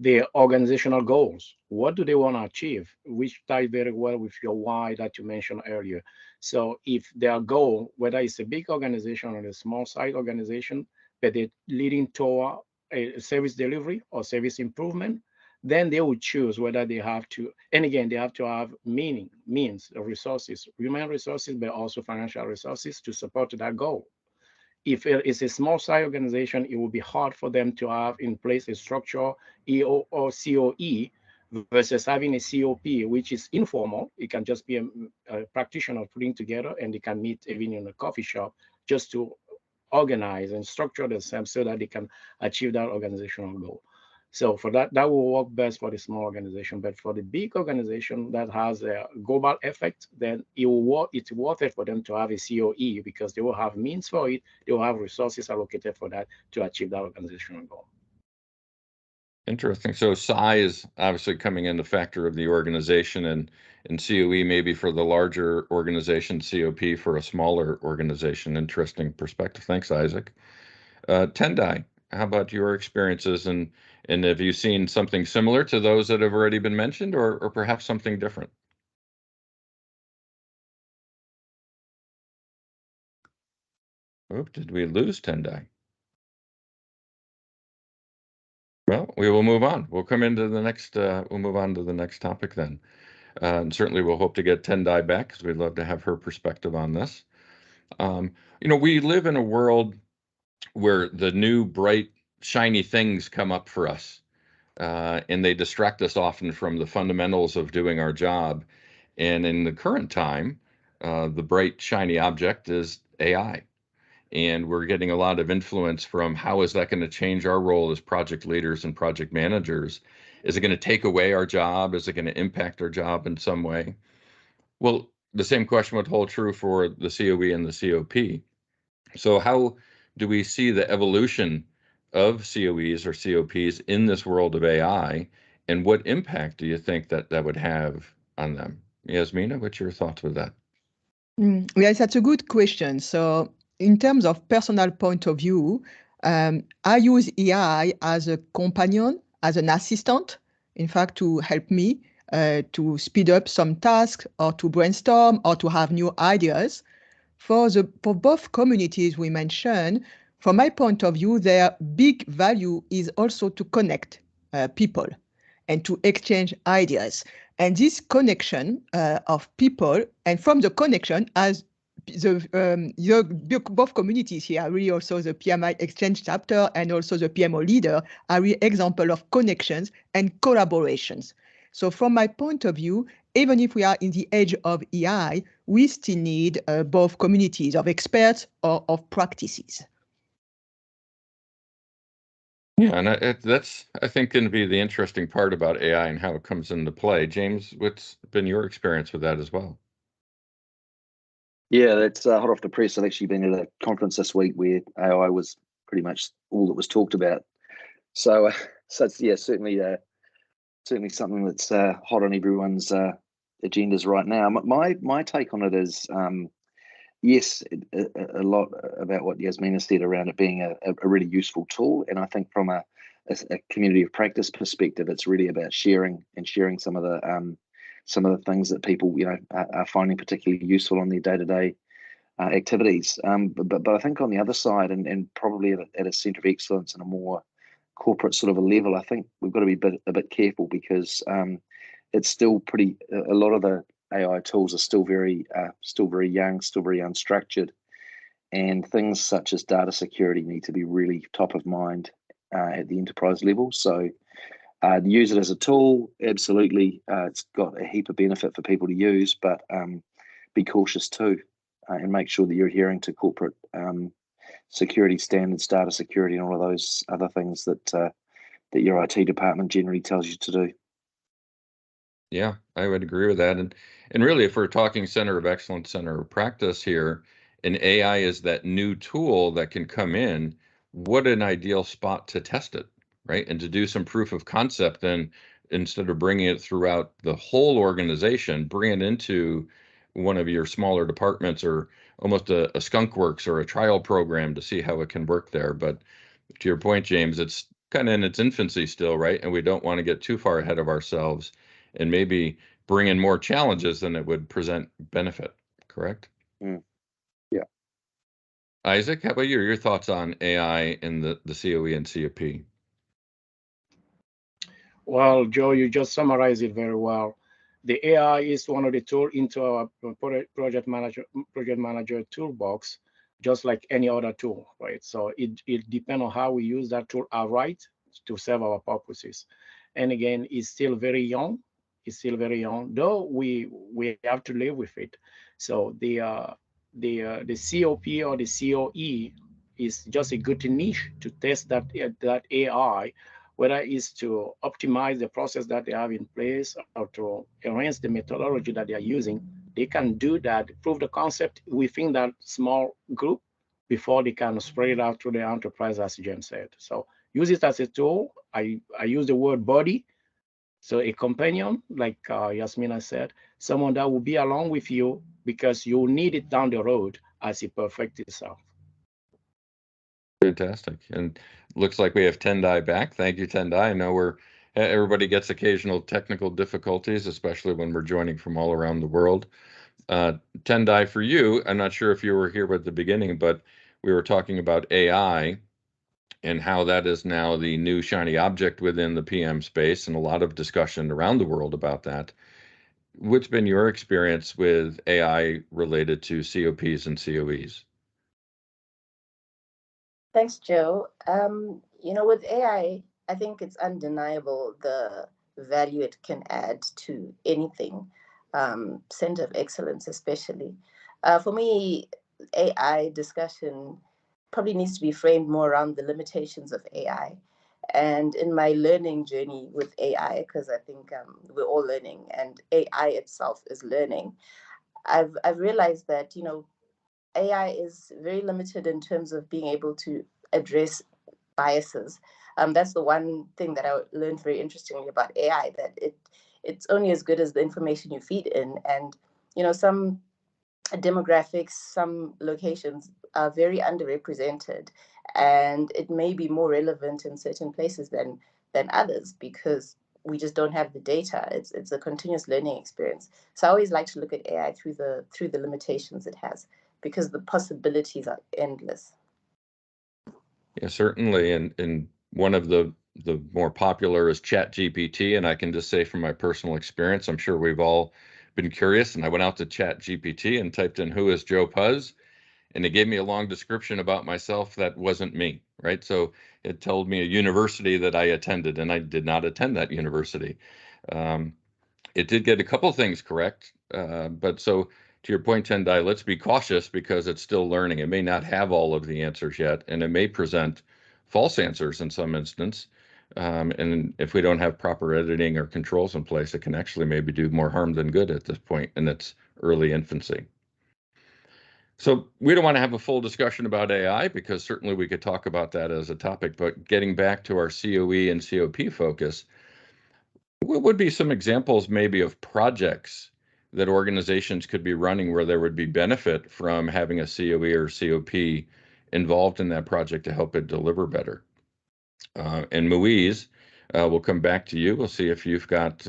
the organizational goals. What do they want to achieve? Which ties very well with your why that you mentioned earlier. So if their goal, whether it's a big organization or a small side organization, but they're leading toward a service delivery or service improvement, then they would choose whether they have to, and again, they have to have means, resources, human resources, but also financial resources to support that goal. If it is a small size organization, it will be hard for them to have in place a structure, EO or CoE, versus having a CoP, which is informal. It can just be a practitioner putting together, and they can meet even in a coffee shop just to organize and structure themselves so that they can achieve that organizational goal. So for that will work best for the small organization. But for the big organization that has a global effect, then it's worth it for them to have a CoE because they will have means for it. They will have resources allocated for that to achieve that organizational goal. Interesting. So size obviously coming into factor of the organization, and CoE maybe for the larger organization, CoP for a smaller organization. Interesting perspective. Thanks, Isaac. Tendai, how about your experiences, and have you seen something similar to those that have already been mentioned, or perhaps something different? Oh, did we lose Tendai? Well, we will move on. We'll come into the next, we'll move on to the next topic then. And certainly we'll hope to get Tendai back because we'd love to have her perspective on this. We live in a world where the new bright, shiny things come up for us, and they distract us often from the fundamentals of doing our job. And in the current time, the bright, shiny object is AI. And we're getting a lot of influence from how is that going to change our role as project leaders and project managers? Is it going to take away our job? Is it going to impact our job in some way? Well, the same question would hold true for the CoE and the CoP. So how do we see the evolution of COEs or COPs in this world of AI, and what impact do you think that would have on them? Yasmina, what's your thoughts with that? Yes, that's a good question. So in terms of personal point of view, I use AI as a companion, as an assistant, in fact, to help me to speed up some tasks or to brainstorm or to have new ideas. For both communities we mentioned, from my point of view, their big value is also to connect people and to exchange ideas. And this connection of people, and from the connection, as both communities here are really also the PMI Xchange chapter and also the PMO leader are really example of connections and collaborations. So from my point of view, even if we are in the age of AI, we still need both communities of experts or of practices. Yeah, and that's, I think, going to be the interesting part about AI and how it comes into play. James, what's been your experience with that as well? Yeah, that's hot off the press. I've actually been at a conference this week where AI was pretty much all that was talked about. So, it's certainly something that's hot on everyone's agendas right now. My take on it is, yes, a lot about what Yasmina said around it being a really useful tool, and I think from a community of practice perspective, it's really about sharing some of the things that people are finding particularly useful on their day-to-day activities. But I think on the other side, and probably at a centre of excellence and a more corporate sort of a level, I think we've got to be a bit careful because it's still a lot of the AI tools are still very young, still very unstructured, and things such as data security need to be really top of mind at the enterprise level. So use it as a tool, absolutely. It's got a heap of benefit for people to use, but be cautious too, and make sure that you're adhering to corporate security standards, data security, and all of those other things that your IT department generally tells you to do. Yeah, I would agree with that. And really, if we're talking center of excellence, center of practice here, and AI is that new tool that can come in, what an ideal spot to test it, right? And to do some proof of concept, then instead of bringing it throughout the whole organization, bring it into one of your smaller departments or almost a skunk works or a trial program to see how it can work there. But to your point, James, it's kind of in its infancy still, right? And we don't want to get too far ahead of ourselves and maybe bring in more challenges than it would present benefit, correct? Yeah. Isaac, how about you? Your thoughts on AI in the COE and COP? Well, Joe, you just summarized it very well. The AI is one of the tools into our project manager toolbox, just like any other tool, right? So it depends on how we use that tool right to serve our purposes. And again, it's still very young. It's still very young, though we have to live with it. So the COP or the CoE is just a good niche to test that AI, whether it's to optimize the process that they have in place or to enhance the methodology that they are using. They can do that, prove the concept within that small group before they can spread it out to the enterprise, as James said. So use it as a tool. I use the word buddy. So a companion, like Yasmina said, someone that will be along with you because you'll need it down the road as it perfects itself. Fantastic. And looks like we have Tendai back. Thank you, Tendai. I know everybody gets occasional technical difficulties, especially when we're joining from all around the world. Tendai, for you, I'm not sure if you were here at the beginning, but we were talking about AI and how that is now the new shiny object within the PM space, and a lot of discussion around the world about that. What's been your experience with AI related to COPs and COEs? Thanks, Joe. With AI, I think it's undeniable the value it can add to anything, center of excellence especially. For me, AI discussion probably needs to be framed more around the limitations of AI. And in my learning journey with AI, because I think we're all learning and AI itself is learning, I've realized that, AI is very limited in terms of being able to address biases. That's the one thing that I learned very interestingly about AI, that it's only as good as the information you feed in. And, you know, some demographics, some locations are very underrepresented, and it may be more relevant in certain places than others because we just don't have the data. It's a continuous learning experience. So I always like to look at AI through the limitations it has, because the possibilities are endless. Yeah, certainly. And one of the more popular is ChatGPT, and I can just say from my personal experience, I'm sure we've all been curious, and I went out to ChatGPT and typed in "who is Joe Puz," and it gave me a long description about myself that wasn't me, right? So it told me a university that I attended, and I did not attend that university. It did get a couple things correct, but so to your point, Tendai, let's be cautious because it's still learning. It may not have all of the answers yet, and it may present false answers in some instance. And if we don't have proper editing or controls in place, it can actually maybe do more harm than good at this point in its early infancy. So we don't want to have a full discussion about AI because certainly we could talk about that as a topic, but getting back to our CoE and COP focus, what would be some examples maybe of projects that organizations could be running where there would be benefit from having a CoE or COP involved in that project to help it deliver better? And Muiz, we'll come back to you. We'll see if you've got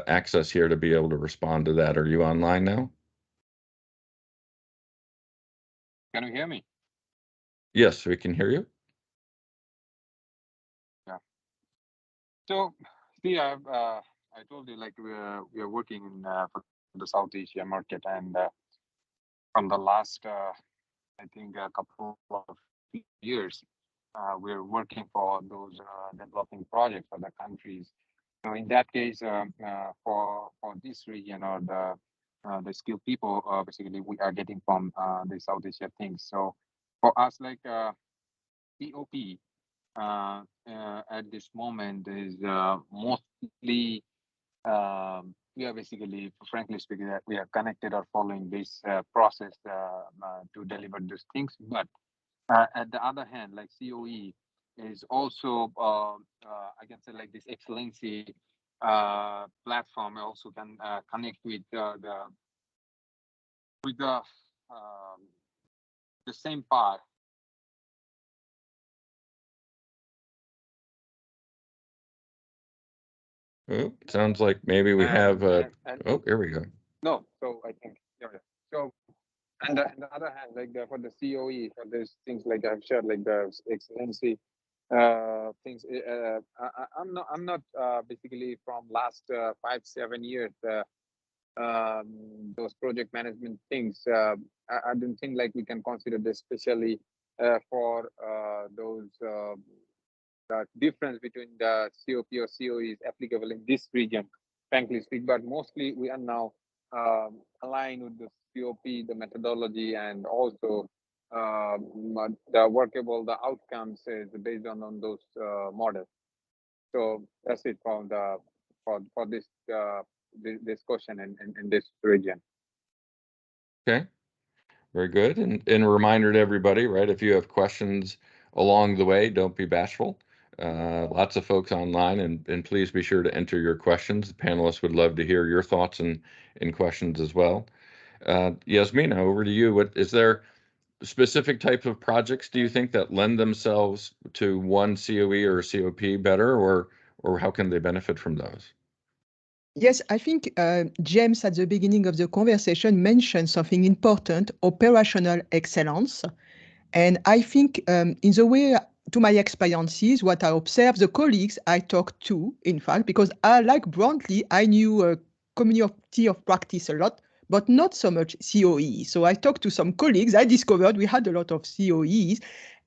access here to be able to respond to that. Are you online now? Can you hear me? Yes, we can hear you. Yeah. So, see, I told you, like, we are working in for the South Asia market, and from the last, I think, a couple of years, we're working for those developing projects for the countries. So in that case, for this region or the skilled people, basically we are getting from the South Asia things. So for us, like COP at this moment is mostly we are basically, frankly speaking, that we are connected or following this process to deliver these things. But at the other hand, like CoE is also, I can say, like this excellency platform also can connect with the same part. Oh, sounds like maybe we have. Oh, here we go. No, so I think so. And on the other hand, like for the CoE, for these things like I've shared, like the excellency things. I'm not basically from last 5-7 years. Those project management things. I don't think like we can consider this especially for those. The difference between the COP or CoE is applicable in this region, frankly speaking. But mostly we are now aligned with the COP, the methodology, and also the workable, the outcomes is based on those models. So that's it for this discussion in this region. Okay, very good. And a reminder to everybody, right? If you have questions along the way, don't be bashful. Lots of folks online, and please be sure to enter your questions. The panelists would love to hear your thoughts and questions as well. Yasmina, over to you. What is there specific types of projects do you think that lend themselves to one CoE or COP better, or how can they benefit from those? Yes, I think James at the beginning of the conversation mentioned something important: operational excellence. And I think in the way, to my experiences, what I observe, the colleagues I talk to, in fact, because I, like Brantley, I knew community of practice a lot, but not so much CoE. So I talked to some colleagues, I discovered we had a lot of CoEs,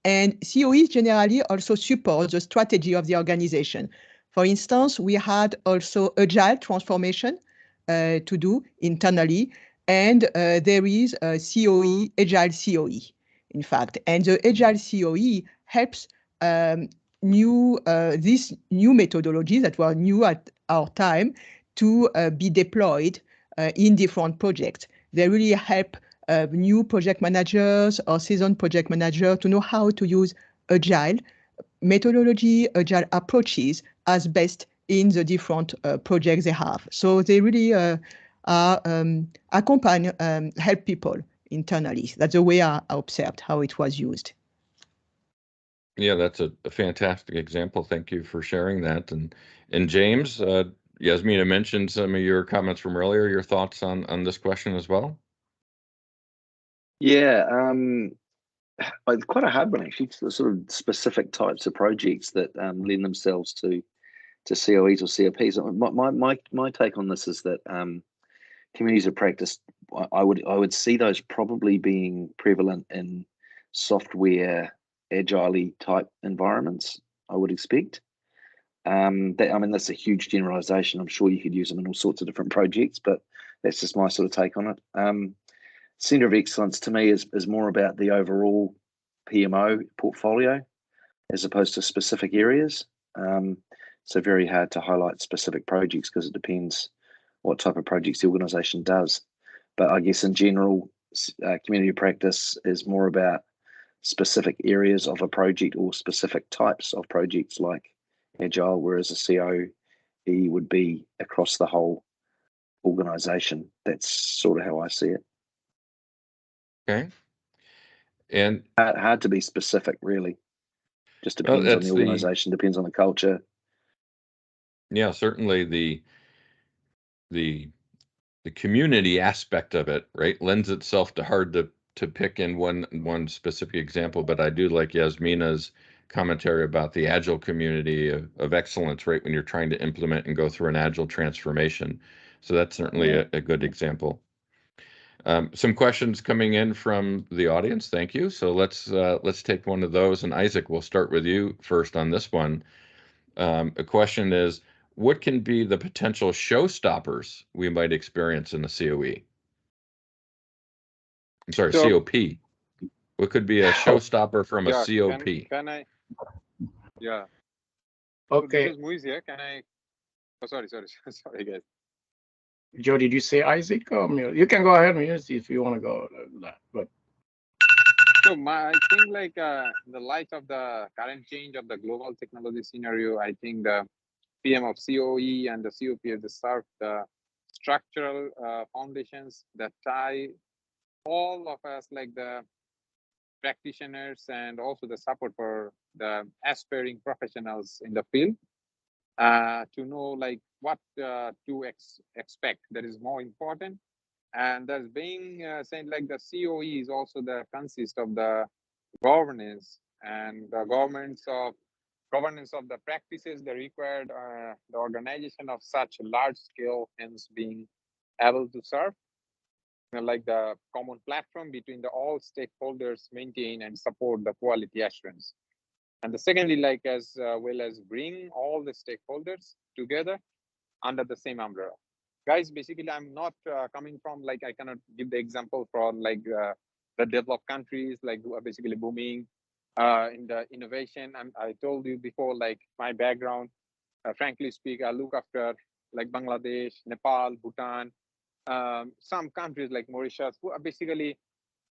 and CoEs generally also support the strategy of the organization. For instance, we had also agile transformation to do internally, and there is a CoE, agile CoE. In fact, and the agile CoE helps these new methodologies that were new at our time to be deployed in different projects. They really help new project managers or seasoned project manager to know how to use agile methodology, agile approaches as best in the different projects they have. So they really accompany, help people internally. That's the way I observed how it was used. Yeah, that's a fantastic example. Thank you for sharing that. And James, Yasmina mentioned some of your comments from earlier. Your thoughts on this question as well? Yeah, it's quite a hard one actually. The sort of specific types of projects that lend themselves to COEs or COPs. My take on this is that communities of practice, I would see those probably being prevalent in software agile type environments. I would expect. I mean, that's a huge generalization. I'm sure you could use them in all sorts of different projects, but that's just my sort of take on it. Center of Excellence to me is more about the overall PMO portfolio as opposed to specific areas. So very hard to highlight specific projects because it depends what type of projects the organization does. But I guess in general, community practice is more about specific areas of a project or specific types of projects like Agile, whereas a COE would be across the whole organization. That's sort of how I see it. Okay. And hard to be specific, really. Just depends on the organization, depends on the culture. Yeah, certainly the community aspect of it, right, lends itself to hard to pick in one specific example. But I do like Yasmina's commentary about the Agile community of excellence, right, when you're trying to implement and go through an Agile transformation. So that's certainly a good example. Some questions coming in from the audience. Thank you. So let's take one of those. And Isaac, we'll start with you first on this one. A question is, what can be the potential showstoppers we might experience in the COE? I'm sorry, COP. What could be a showstopper from a COP? Can I? Yeah. Okay. So this is Muiz here. Can I? Oh, sorry, guys. Joe, did you say Isaac? You can go ahead, Muiz, if you want to go. But so I think like in the light of the current change of the global technology scenario, I think the PM of CoE and the COP have served the structural foundations that tie all of us, like the practitioners and also the support for the aspiring professionals in the field, to know like what to expect. That is more important. And that's being said, like the CoE is also the consist of the governance and the governance of the practices that required the organization of such large scale, hence being able to serve like the common platform between the all stakeholders maintain and support the quality assurance. And the secondly, like as well as bring all the stakeholders together under the same umbrella. Guys, basically, I'm not coming from like, I cannot give the example for like the developed countries, like who are basically booming in the innovation. And I told you before, like my background, frankly speak, I look after like Bangladesh, Nepal, Bhutan, some countries like Mauritius, who are basically,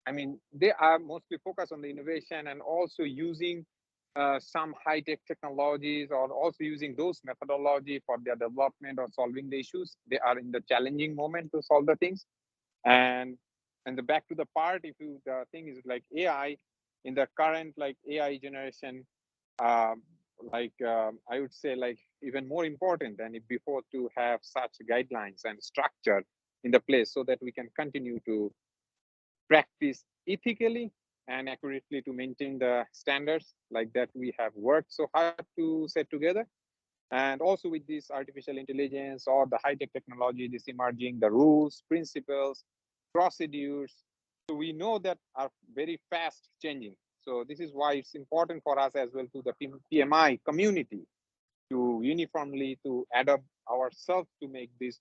I mean, they are mostly focused on the innovation and also using some high-tech technologies, or also using those methodology for their development or solving the issues. They are in the challenging moment to solve the things. And the back to the part, if you, the thing is like AI, in the current like AI generation, I would say like even more important than if before to have such guidelines and structure in the place so that we can continue to practice ethically and accurately to maintain the standards like that we have worked so hard to set together. And also with this artificial intelligence or the high-tech technology, this emerging, the rules, principles, procedures, so we know that are very fast changing. So this is why it's important for us as well to the PMI community to uniformly to adapt ourselves to make this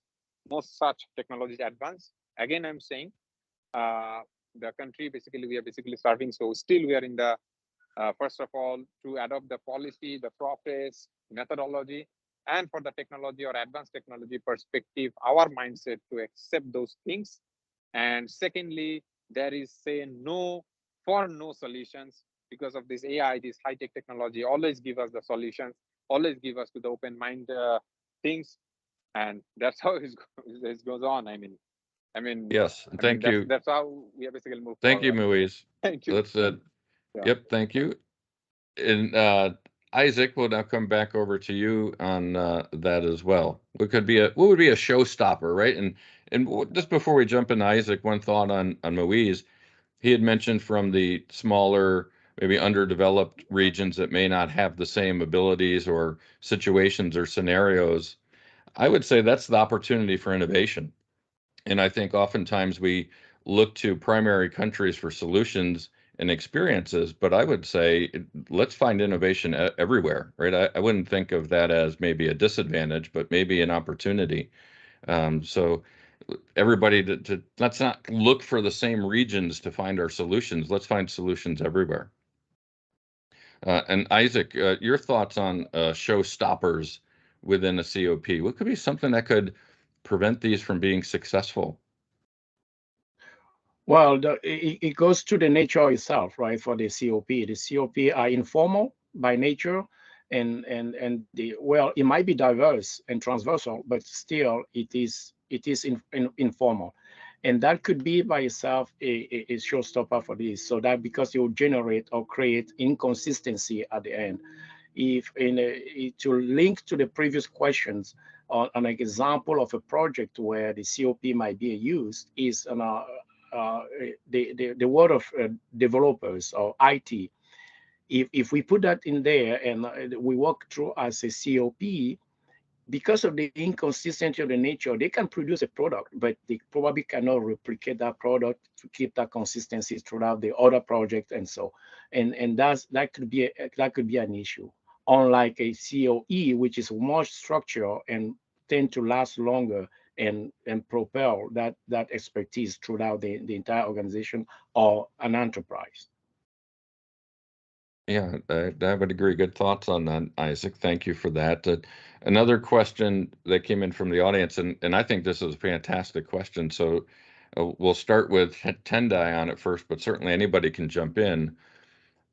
most such technology advance. Again, I'm saying the country basically we are basically serving. So still we are in the first of all to adopt the policy, the process, methodology, and for the technology or advanced technology perspective, our mindset to accept those things. And secondly, there is say no solutions because of this AI, this high-tech technology. Always give us the solutions, always give us to the open mind things, and that's how it goes on. I mean, Yes, thank you. That's how we basically move Thank you, forward. Muiz. Thank you. That's it. Yeah. Yep, thank you. And Isaac, we'll now come back over to you on that as well. What would be a showstopper, right? And just before we jump into Isaac, one thought on Muiz. He had mentioned from the smaller, maybe underdeveloped regions that may not have the same abilities or situations or scenarios. I would say that's the opportunity for innovation. And I think oftentimes we look to primary countries for solutions and experiences, but I would say let's find innovation everywhere, right? I wouldn't think of that as maybe a disadvantage, but maybe an opportunity. So everybody let's not look for the same regions to find our solutions. Let's find solutions everywhere. And Isaac, your thoughts on showstoppers within a COP? What could be something that could prevent these from being successful? Well, it goes to the nature itself, right? For the COP, the COP are informal by nature, and it might be diverse and transversal, but still it is informal, and that could be by itself a showstopper for this. So that because it will generate or create inconsistency at the end. If to link to the previous questions, on an example of a project where the COP might be used is the word of developers or IT. If we put that in there and we walk through as a COP, because of the inconsistency of the nature, they can produce a product, but they probably cannot replicate that product to keep that consistency throughout the other project, and so, and that could be an issue. Unlike a COE, which is more structured and tend to last longer and propel that expertise throughout the entire organization or an enterprise. Yeah, I would agree. Good thoughts on that, Isaac. Thank you for that. Another question that came in from the audience, and I think this is a fantastic question. So we'll start with Tendai on it first, but certainly anybody can jump in.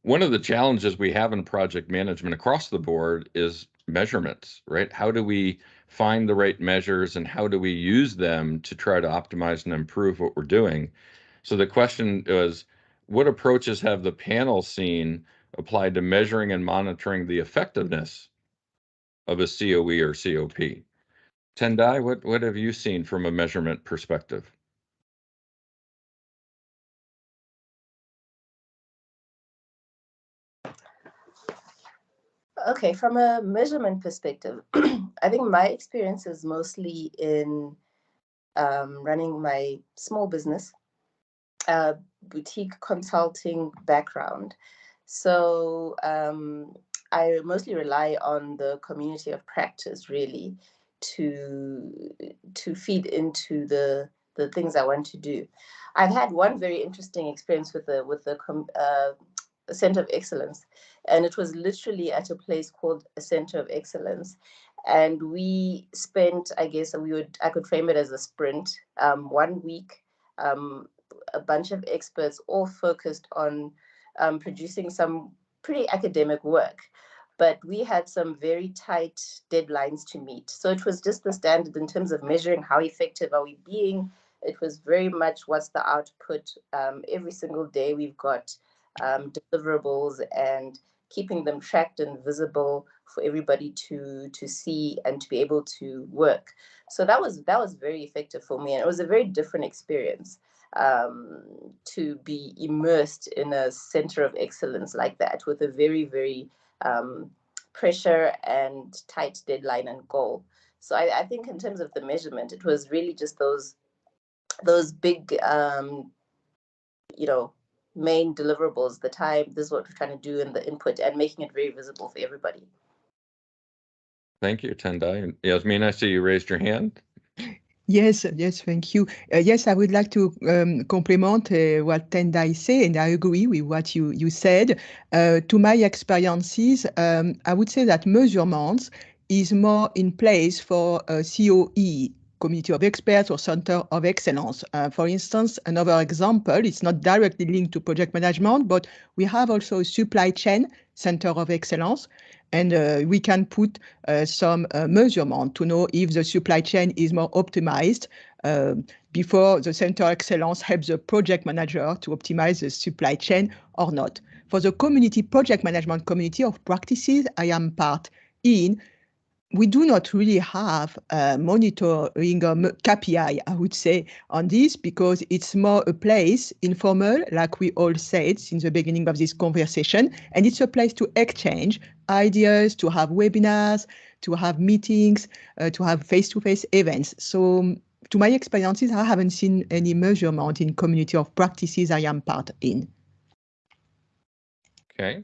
One of the challenges we have in project management across the board is measurements, right? How do we find the right measures and how do we use them to try to optimize and improve what we're doing? So the question is, what approaches have the panel seen applied to measuring and monitoring the effectiveness of a COE or COP? Tendai, what have you seen from a measurement perspective? Okay, from a measurement perspective, I think my experience is mostly in running my small business, boutique consulting background. So I mostly rely on the community of practice really to feed into the things I want to do. I've had one very interesting experience with the Center of Excellence, and it was literally at a place called a Center of Excellence, and we spent, I guess I could frame it as a sprint, 1 week, a bunch of experts all focused on producing some pretty academic work, but we had some very tight deadlines to meet. So it was just the standard in terms of measuring how effective are we being. It was very much what's the output. Every single day we've got deliverables and keeping them tracked and visible for everybody to see and to be able to work. So that was very effective for me, and it was a very different experience to be immersed in a center of excellence like that with a very, very pressure and tight deadline and goal. So I think in terms of the measurement, it was really just those big main deliverables, the time, this is what we're trying to do, and the input, and making it very visible for everybody. Thank you, Tendai. Yasmina, I see you raised your hand. Yes, thank you. Yes, I would like to complement what Tendai said, and I agree with what you said. To my experiences, I would say that measurements is more in place for COE community of experts or center of excellence. For instance, another example, it's not directly linked to project management, but we have also a supply chain center of excellence, and we can put some measurement to know if the supply chain is more optimized before the center of excellence helps the project manager to optimize the supply chain or not. For the community project management community of practices I am part in, we do not really have monitoring KPI, I would say, on this, because it's more a place, informal, like we all said since the beginning of this conversation, and it's a place to exchange ideas, to have webinars, to have meetings, to have face-to-face events. So to my experiences, I haven't seen any measurement in community of practices I am part in. Okay.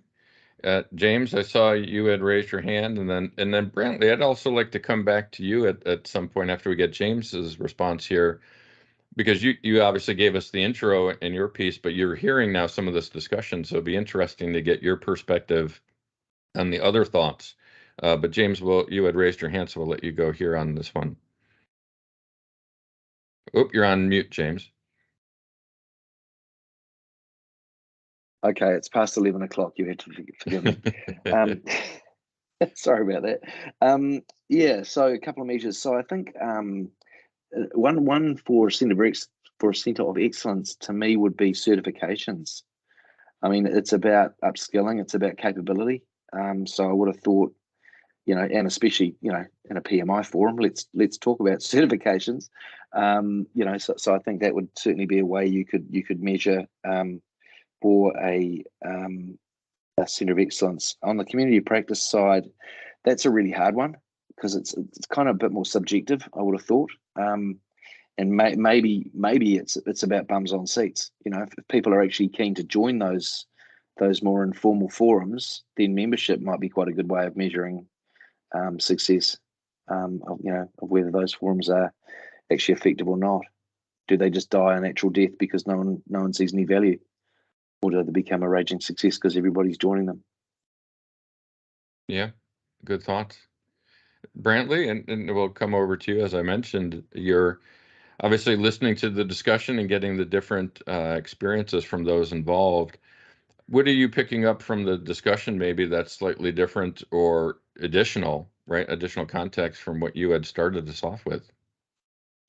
James, I saw you had raised your hand, and then Brantley, I'd also like to come back to you at some point after we get James's response here, because you obviously gave us the intro in your piece, but you're hearing now some of this discussion, so it'd be interesting to get your perspective on the other thoughts. But James, you had raised your hand, so we'll let you go here on this one. Oh, you're on mute, James. Okay, it's past 11 o'clock. You had to forgive me. Sorry about that. Yeah, so a couple of measures. So I think one for Centre of Excellence to me would be certifications. I mean, it's about upskilling. It's about capability. So I would have thought, and especially, in a PMI forum, let's talk about certifications. So I think that would certainly be a way you could measure for a Centre of Excellence. On the community practice side, that's a really hard one because it's kind of a bit more subjective, I would have thought. And maybe it's about bums on seats. If people are actually keen to join those more informal forums, then membership might be quite a good way of measuring success of whether those forums are actually effective or not. Do they just die a natural death because no one sees any value? Or do they become a raging success because everybody's joining them? Yeah, good thoughts. Brantley, and we'll come over to you. As I mentioned, you're obviously listening to the discussion and getting the different experiences from those involved. What are you picking up from the discussion maybe that's slightly different or additional context from what you had started us off with?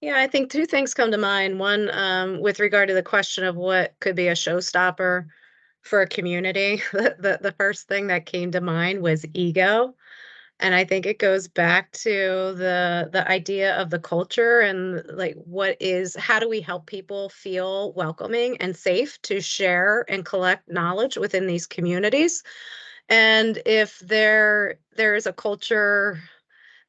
Yeah, I think two things come to mind. One, with regard to the question of what could be a showstopper for a community, the first thing that came to mind was ego. And I think it goes back to the idea of the culture and how do we help people feel welcoming and safe to share and collect knowledge within these communities. And if there is a culture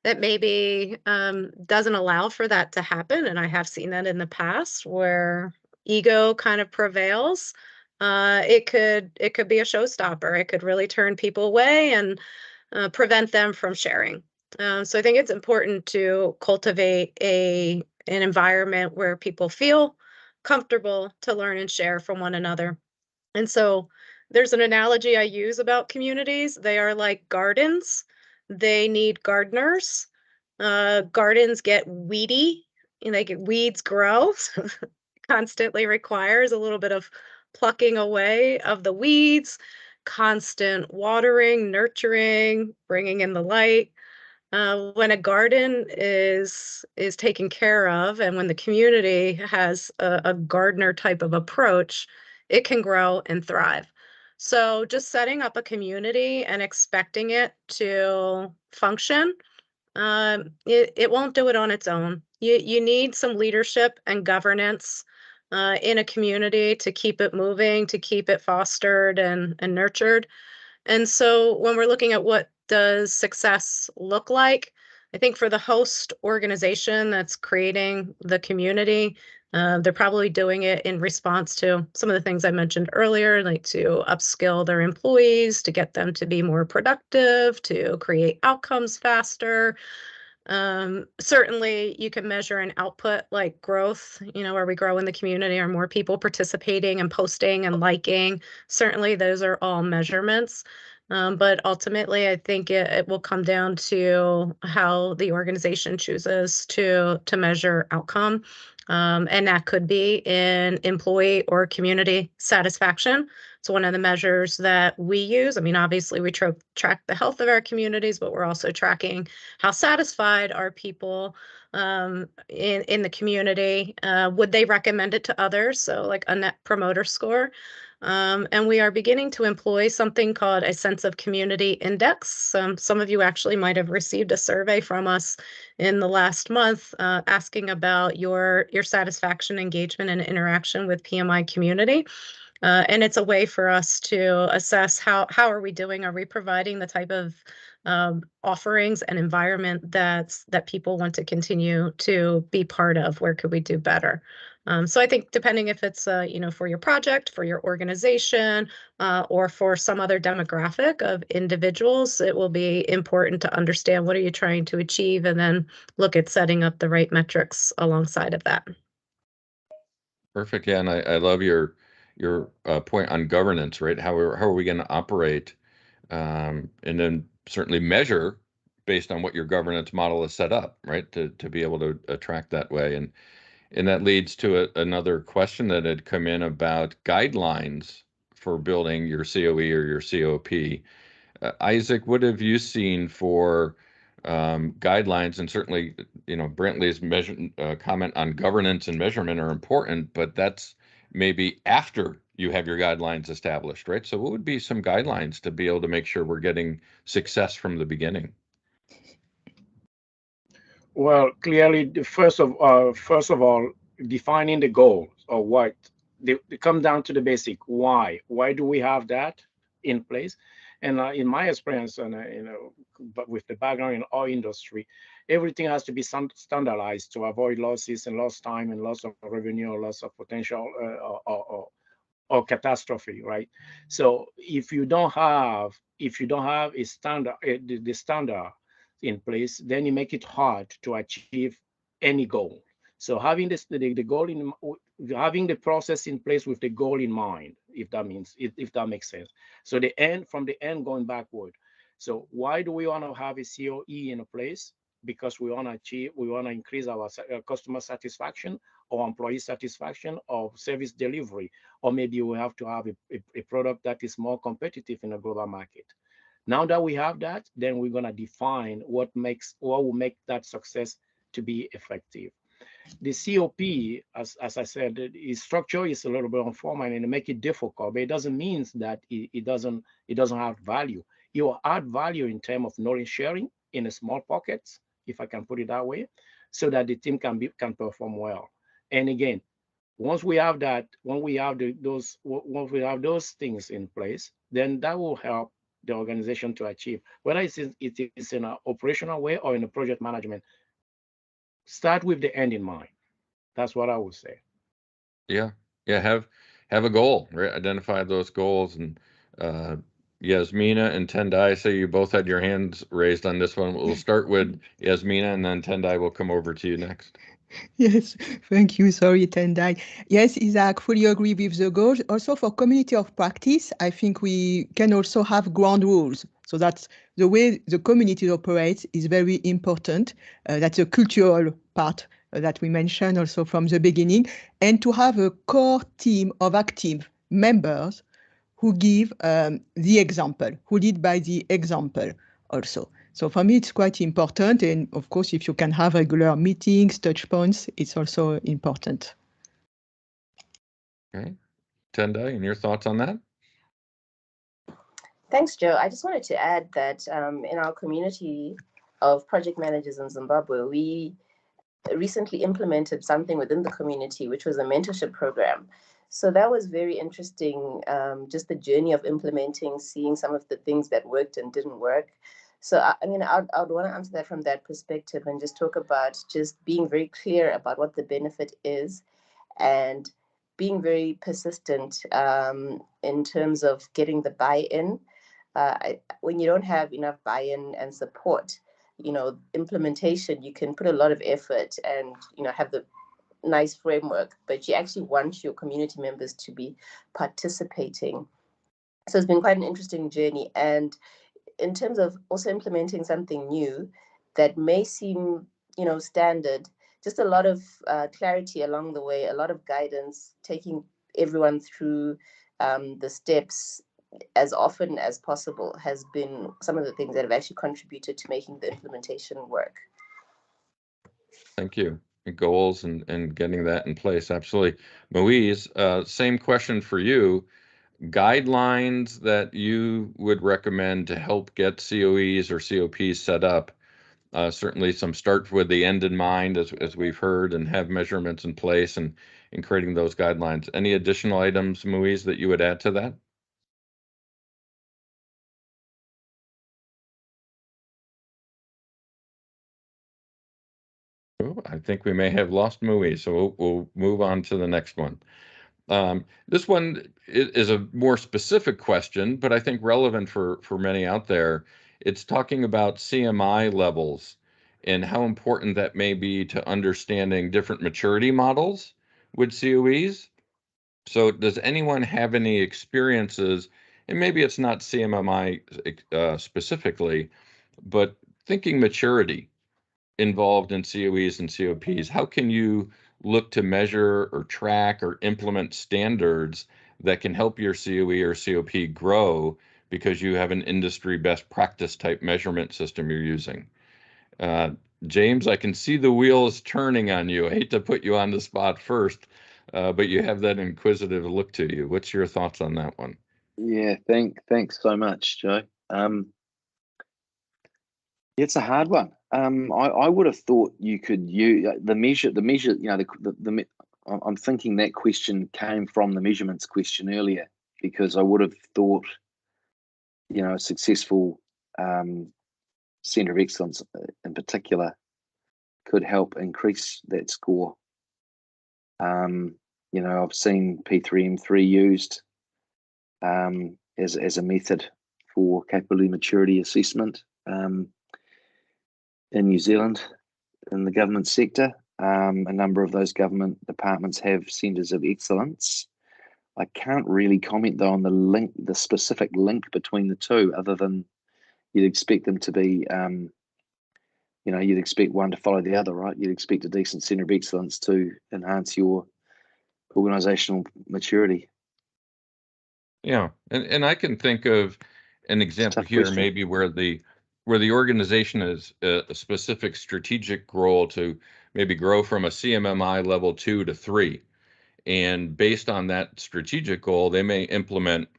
that maybe doesn't allow for that to happen, and I have seen that in the past where ego kind of prevails, it could be a showstopper. It could really turn people away and prevent them from sharing. So I think it's important to cultivate an environment where people feel comfortable to learn and share from one another. And so there's an analogy I use about communities. They are like gardens. They need gardeners. Gardens get weedy, weeds grow. So constantly requires a little bit of plucking away of the weeds, constant watering, nurturing, bringing in the light. When a garden is taken care of, and when the community has a gardener type of approach, it can grow and thrive. So just setting up a community and expecting it to function, it won't do it on its own. You need some leadership and governance in a community to keep it moving, to keep it fostered and nurtured. And so when we're looking at what does success look like, I think for the host organization that's creating the community, they're probably doing it in response to some of the things I mentioned earlier, like to upskill their employees, to get them to be more productive, to create outcomes faster. Certainly you can measure an output like growth, where we grow in the community or more people participating and posting and liking. Certainly those are all measurements. But ultimately, I think it will come down to how the organization chooses to measure outcome. And that could be in employee or community satisfaction. It's one of the measures that we use. I mean, obviously, we track the health of our communities, but we're also tracking how satisfied are people in the community. Would they recommend it to others? So like a net promoter score. And we are beginning to employ something called a sense of community index. Some of you actually might have received a survey from us in the last month asking about your satisfaction, engagement, and interaction with PMI community. And it's a way for us to assess how are we doing? Are we providing the type of offerings and environment that people want to continue to be part of? Where could we do better? So I think depending if it's for your project, for your organization, or for some other demographic of individuals, it will be important to understand what are you trying to achieve, and then look at setting up the right metrics alongside of that. Perfect. Yeah, and I love your point on governance, right? How are we going to operate, and then certainly measure based on what your governance model is set up, right? To be able to attract that way, and that leads to another question that had come in about guidelines for building your COE or your COP. Isaac, what have you seen for guidelines? And certainly, Brantley's comment on governance and measurement are important, but that's maybe after you have your guidelines established, right? So what would be some guidelines to be able to make sure we're getting success from the beginning? Well, clearly, first of all, defining the goals or what they come down to the basic why. Why do we have that in place? And in my experience, and but with the background in our industry, everything has to be standardized to avoid losses and lost time and loss of revenue or loss of potential or catastrophe, right? So if you don't have a standard, the standard in place, then you make it hard to achieve any goal. So having the goal having the process in place with the goal in mind, if that makes sense. So from the end going backward. So why do we want to have a CoE in a place? Because we want to increase our customer satisfaction or employee satisfaction or service delivery, or maybe we have to have a product that is more competitive in a global market. Now that we have that, then we're going to define what will make that success to be effective. The COP, as I said, its structure is a little bit informal and it make it difficult, but it doesn't mean that it doesn't have value. It will add value in terms of knowledge sharing in a small pockets, if I can put it that way, so that the team can perform well. And again, once we have that, once we have those things in place, then that will help the organization to achieve, whether it is in an operational way or in a project management. Start with the end in mind. That's what I would say. Yeah. Have a goal, right? Identify those goals. And Yasmina and Tendai, so you both had your hands raised on this one. We'll start with Yasmina, and then Tendai will come over to you next. Yes, thank you. Sorry, Tendai. Yes, Isaac, fully agree with the goals. Also for community of practice, I think we can also have ground rules. So that's the way the community operates is very important. That's a cultural part that we mentioned also from the beginning. And to have a core team of active members who give the example, who lead by the example also. So for me, it's quite important. And of course, if you can have regular meetings, touch points, it's also important. Okay. Tendai, and your thoughts on that? Thanks, Joe. I just wanted to add that in our community of project managers in Zimbabwe, we recently implemented something within the community, which was a mentorship program. So that was very interesting, just the journey of implementing, seeing some of the things that worked and didn't work. So, I mean, I'd want to answer that from that perspective and just talk about just being very clear about what the benefit is and being very persistent in terms of getting the buy-in. When you don't have enough buy-in and support, implementation, you can put a lot of effort and, have the nice framework, but you actually want your community members to be participating. So it's been quite an interesting journey. And in terms of also implementing something new that may seem, standard, just a lot of clarity along the way, a lot of guidance, taking everyone through the steps as often as possible has been some of the things that have actually contributed to making the implementation work. Thank you. Goals and getting that in place. Absolutely. Moise, same question for you. Guidelines that you would recommend to help get COEs or COPs set up. Certainly some start with the end in mind, as we've heard, and have measurements in place and in creating those guidelines. Any additional items, Moise, that you would add to that? Oh, I think we may have lost Moise, so we'll move on to the next one. This one is a more specific question, but I think relevant for many out there. It's talking about CMI levels and how important that may be to understanding different maturity models with COEs. So does anyone have any experiences, and maybe it's not CMMI specifically, but thinking maturity involved in COEs and COPs, how can you look to measure or track or implement standards that can help your COE or COP grow because you have an industry best practice type measurement system you're using? James, I can see the wheels turning on you. I hate to put you on the spot first, but you have that inquisitive look to you. What's your thoughts on that one? Yeah, thanks so much, Joe. It's a hard one. I would have thought you could use the measure. I'm thinking that question came from the measurements question earlier, because I would have thought, a successful Centre of Excellence in particular could help increase that score. I've seen P3M3 used as a method for capability maturity assessment in New Zealand in the government sector. A number of those government departments have centres of excellence. I can't really comment though on the specific link between the two, other than you'd expect them to be, you'd expect one to follow the other, right? You'd expect a decent centre of excellence to enhance your organisational maturity. Yeah, and I can think of an example here, question. maybe where the organization has a specific strategic goal to maybe grow from a CMMI level 2 to 3. And based on that strategic goal, they may implement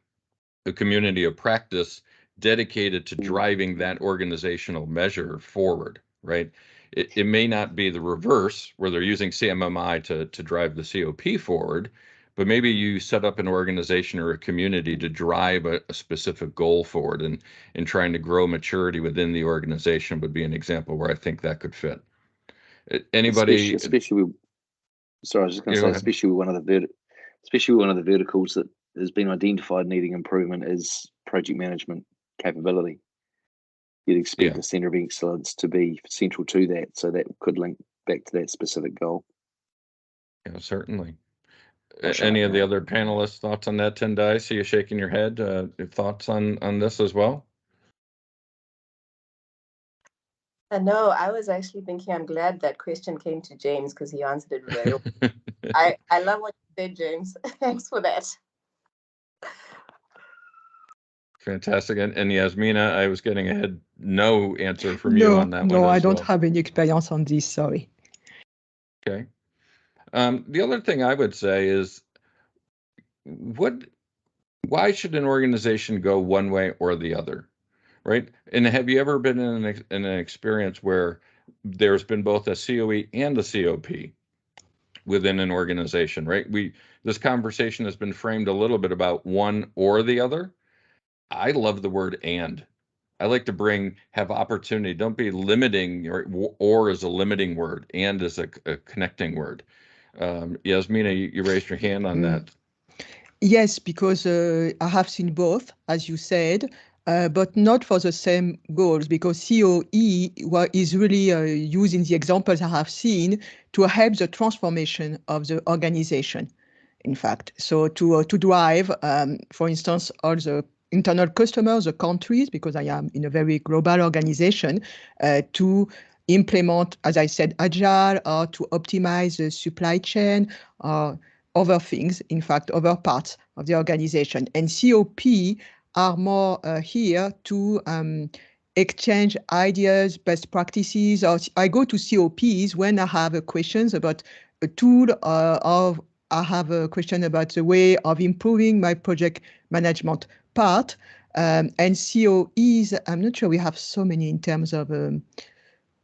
a community of practice dedicated to driving that organizational measure forward, right? It may not be the reverse, where they're using CMMI to drive the COP forward, but maybe you set up an organization or a community to drive a specific goal forward, and trying to grow maturity within the organization would be an example where I think that could fit. Anybody? Especially with one of the verticals that has been identified needing improvement is project management capability. You'd expect the Centre of Excellence to be central to that, so that could link back to that specific goal. Yeah, certainly. Any of the other panelists' thoughts on that, Tendai? See you shaking your head. Thoughts on this as well? No, I was actually thinking, I'm glad that question came to James, because he answered it very well. I love what you said, James. Thanks for that. Fantastic. And Yasmina, I was getting a no answer from you on that one. No, I don't have any experience on this, sorry. Okay. The other thing I would say is, why should an organization go one way or the other, right? And have you ever been in an experience where there's been both a COE and a COP within an organization, right? This conversation has been framed a little bit about one or the other. I love the word "and." I like to have opportunity. Don't be limiting, or is a limiting word, and is a connecting word. Yasmina, you raised your hand on that. Yes, because I have seen both, as you said, but not for the same goals, because CoE is really using the examples I have seen to help the transformation of the organization. in fact. So to drive, for instance, all the internal customers, the countries, because I am in a very global organization, to implement, as I said, agile, or to optimize the supply chain, or other things, in fact, other parts of the organization. And COP are more here to exchange ideas, best practices, or I go to COPs when I have questions about a tool, or I have a question about the way of improving my project management part. And COEs, I'm not sure we have so many in terms of,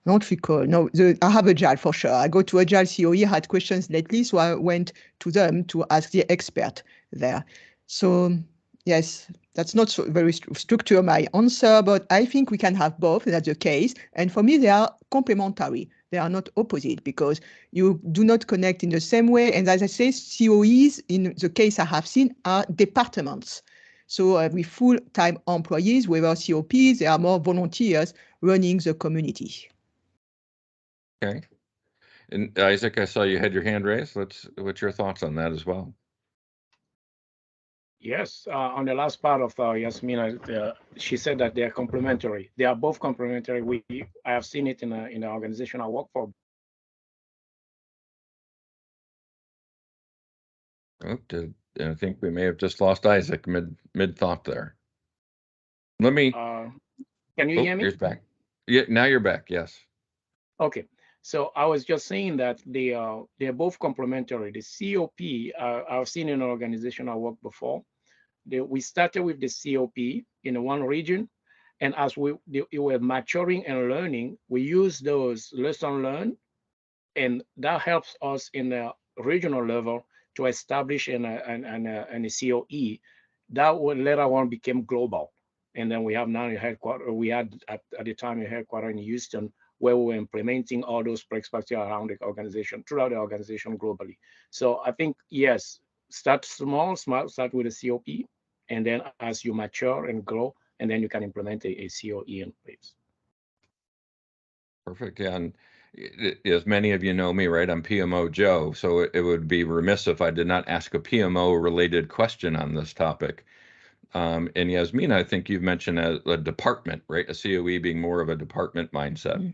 not recall. No, I have Agile for sure. I go to Agile CoE, had questions lately, so I went to them to ask the expert there. So yes, that's not so very structured my answer, but I think we can have both. That's the case. And for me, they are complementary. They are not opposite, because you do not connect in the same way. And as I say, COEs, in the case I have seen, are departments. So with full-time employees, without COPs, there are more volunteers running the community. Okay. And Isaac, I saw you had your hand raised. What's your thoughts on that as well? Yes, on the last part of Yasmina, she said that they are complementary. They are both complementary. I have seen it in the organization I work for. Oh, I think we may have just lost Isaac mid thought there. Let me. Can you hear me? He's back. Yeah, now you're back. Yes. Okay. So I was just saying that they're both complementary. The COP, I've seen in an organization I worked before. We started with the COP in one region, and as we were maturing and learning, we use those lessons learned, and that helps us in the regional level to establish a CoE that would later on became global. And then we have now a headquarters. We had at the time a headquarters in Houston, where we were implementing all those perspectives around the organization, throughout the organization globally. So I think, yes, start small, start with a COP, and then as you mature and grow, and then you can implement a CoE in place. Perfect. Yeah, and as many of you know me, right, I'm PMO Joe, so it would be remiss if I did not ask a PMO-related question on this topic. And Yasmina, I think you've mentioned a department, right? A CoE being more of a department mindset. Mm-hmm.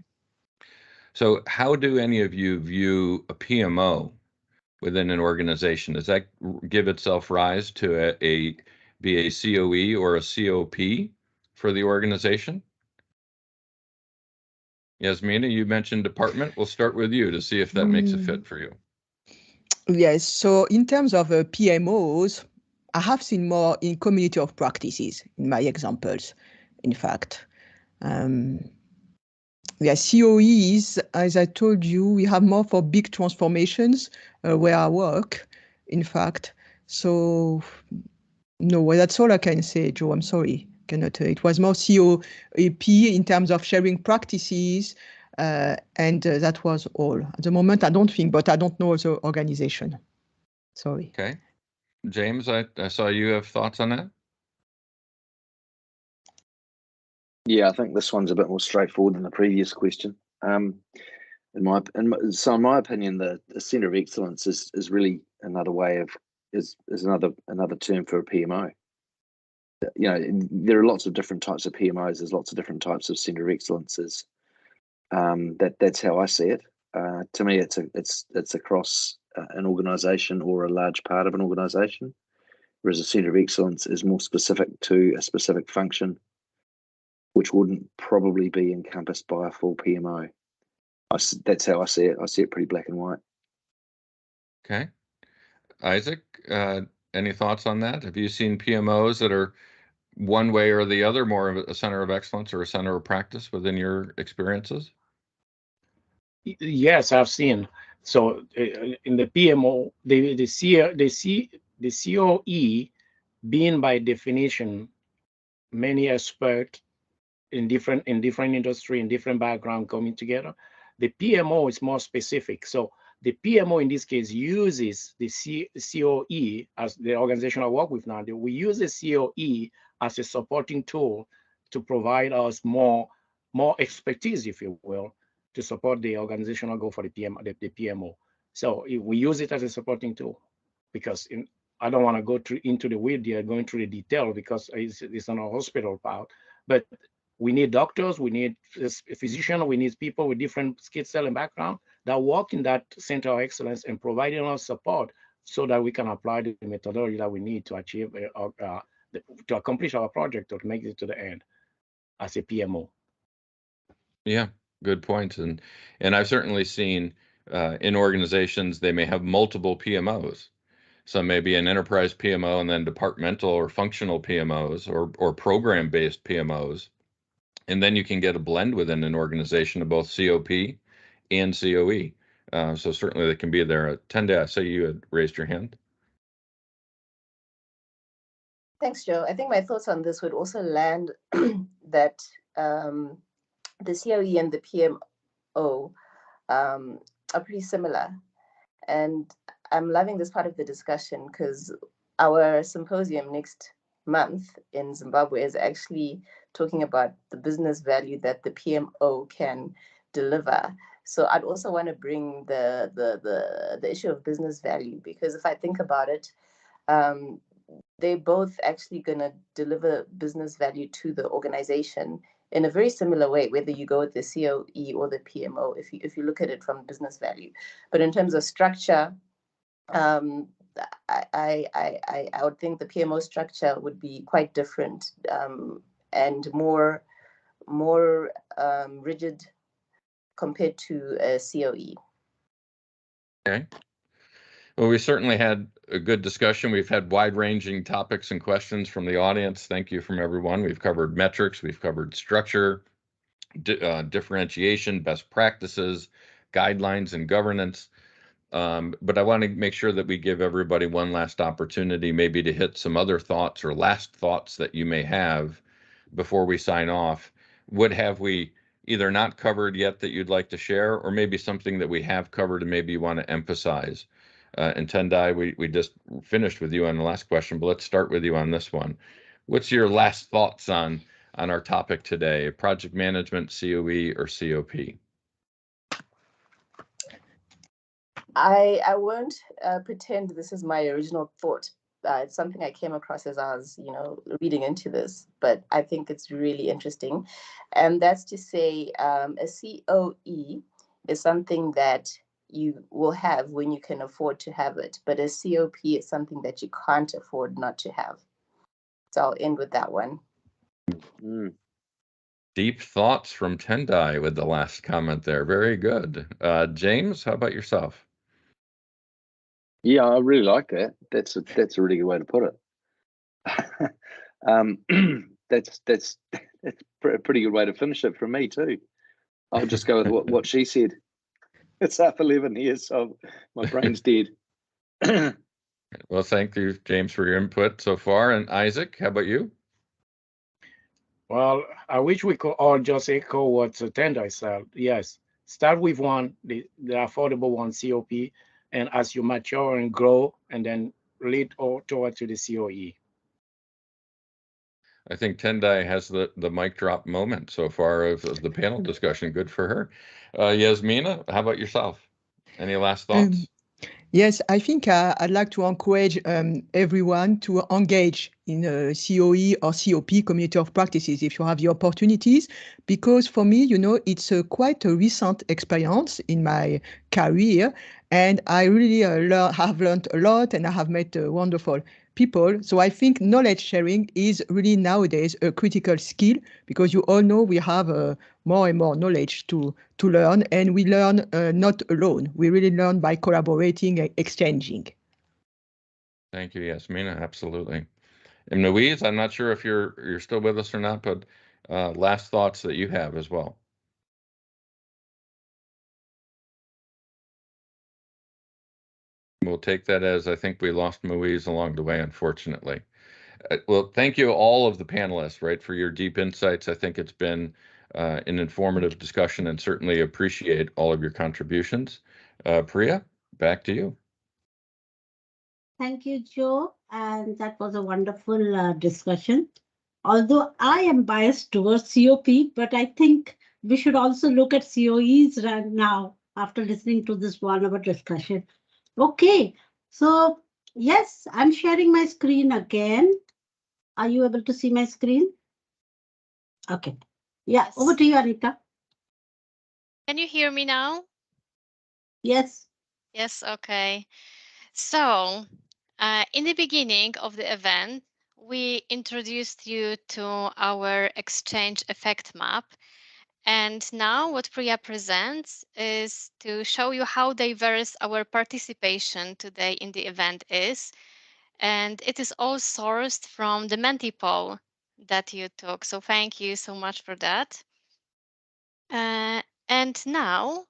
So how do any of you view a PMO within an organization? Does that give itself rise to be a CoE or a COP for the organization? Yasmina, you mentioned department. We'll start with you to see if that makes a fit for you. Yes. So in terms of PMOs, I have seen more in community of practices in my examples, in fact. COEs, as I told you, we have more for big transformations where I work, in fact. So, no, that's all I can say, Joe. I'm sorry. It was more COP in terms of sharing practices, and that was all. At the moment, I don't think, but I don't know the organization. Sorry. Okay. James, I saw you have thoughts on that. Yeah, I think this one's a bit more straightforward than the previous question. In my opinion, the Centre of Excellence is really another way of is another term for a PMO. You know, there are lots of different types of PMOs. There's lots of different types of Centre of Excellences. That's how I see it. To me, it's across an organisation or a large part of an organisation, whereas a Centre of Excellence is more specific to a specific function, which wouldn't probably be encompassed by a full PMO. That's how I see it. I see it pretty black and white. Okay. Isaac, any thoughts on that? Have you seen PMOs that are one way or the other, more of a center of excellence or a center of practice within your experiences? Yes, I've seen. So in the PMO, the CoE being by definition many experts in different industry, in different background coming together. The PMO is more specific. So the PMO in this case uses the CoE as the organization I work with now. We use the CoE as a supporting tool to provide us more expertise, if you will, to support the organizational goal for the PMO. So we use it as a supporting tool. because I don't want to go into the weed here, going through the detail because it's on a hospital part. But we need doctors, we need physicians, we need people with different skill set and background that work in that center of excellence and providing us support so that we can apply the methodology that we need to achieve, to accomplish our project or to make it to the end as a PMO. Yeah, good points. And I've certainly seen in organizations, they may have multiple PMOs. So maybe an enterprise PMO and then departmental or functional PMOs or program-based PMOs. And then you can get a blend within an organization of both COP and COE. So certainly they can be there. Tendai, I saw you had raised your hand. Thanks, Joe. I think my thoughts on this would also land that the COE and the PMO are pretty similar. And I'm loving this part of the discussion because our symposium next month in Zimbabwe is actually talking about the business value that the PMO can deliver. So I'd also want to bring the issue of business value, because if I think about it, they're both actually going to deliver business value to the organization in a very similar way, whether you go with the COE or the PMO, if you look at it from business value. But in terms of structure, I would think the PMO structure would be quite different and more rigid compared to a COE. Okay. Well, we certainly had a good discussion. We've had wide-ranging topics and questions from the audience. Thank you from everyone. We've covered metrics, we've covered structure, differentiation, best practices, guidelines, and governance. But I want to make sure that we give everybody one last opportunity, maybe to hit some other thoughts or last thoughts that you may have before we sign off. What have we either not covered yet that you'd like to share, or maybe something that we have covered and maybe you want to emphasize? And Tendai, we just finished with you on the last question, but let's start with you on this one. What's your last thoughts on our topic today, project management, COE or COP? I won't pretend this is my original thought. It's something I came across as I was, reading into this, but I think it's really interesting. And that's to say, a COE is something that you will have when you can afford to have it, but a COP is something that you can't afford not to have. So I'll end with that one. Deep thoughts from Tendai with the last comment there. Very good. James, how about yourself? Yeah, I really like that. That's a really good way to put it. That's a pretty good way to finish it for me too. I'll just go with what she said. It's half 11 here, so my brain's dead. Well, thank you, James, for your input so far. And Isaac, how about you? Well, I wish we could all just echo what Tendai said. Yes, start with one, the affordable one, COP, and as you mature and grow, and then lead toward to the COE. I think Tendai has the mic drop moment so far of the panel discussion. Good for her. Yasmina, how about yourself? Any last thoughts? Yes, I think I'd like to encourage everyone to engage in a COE or COP, community of practices, if you have the opportunities, because for me, it's quite a recent experience in my career, and I really have learned a lot, and I have met wonderful people. So I think knowledge sharing is really nowadays a critical skill, because you all know we have more and more knowledge to learn, and we learn not alone. We really learn by collaborating and exchanging. Thank you, Yasmina. Absolutely. And Louise, I'm not sure if you're still with us or not, but last thoughts that you have as well. We'll take that as I think we lost Louise along the way, unfortunately. Well, thank you all of the panelists, right, for your deep insights. I think it's been an informative discussion, and certainly appreciate all of your contributions. Priya, back to you. Thank you, Joe. And that was a wonderful discussion. Although I am biased towards COP, but I think we should also look at COEs right now after listening to this 1 hour discussion. Okay, so Yes, I'm sharing my screen again. Are you able to see my screen? Okay. Yeah, Yes. over to you, Anita. Can you hear me now? Yes. Yes, okay. So, in the beginning of the event, we introduced you to our exchange effect map. And now what Priya presents is to show you how diverse our participation today in the event is. And it is all sourced from the Menti poll that you took. So thank you so much for that. And now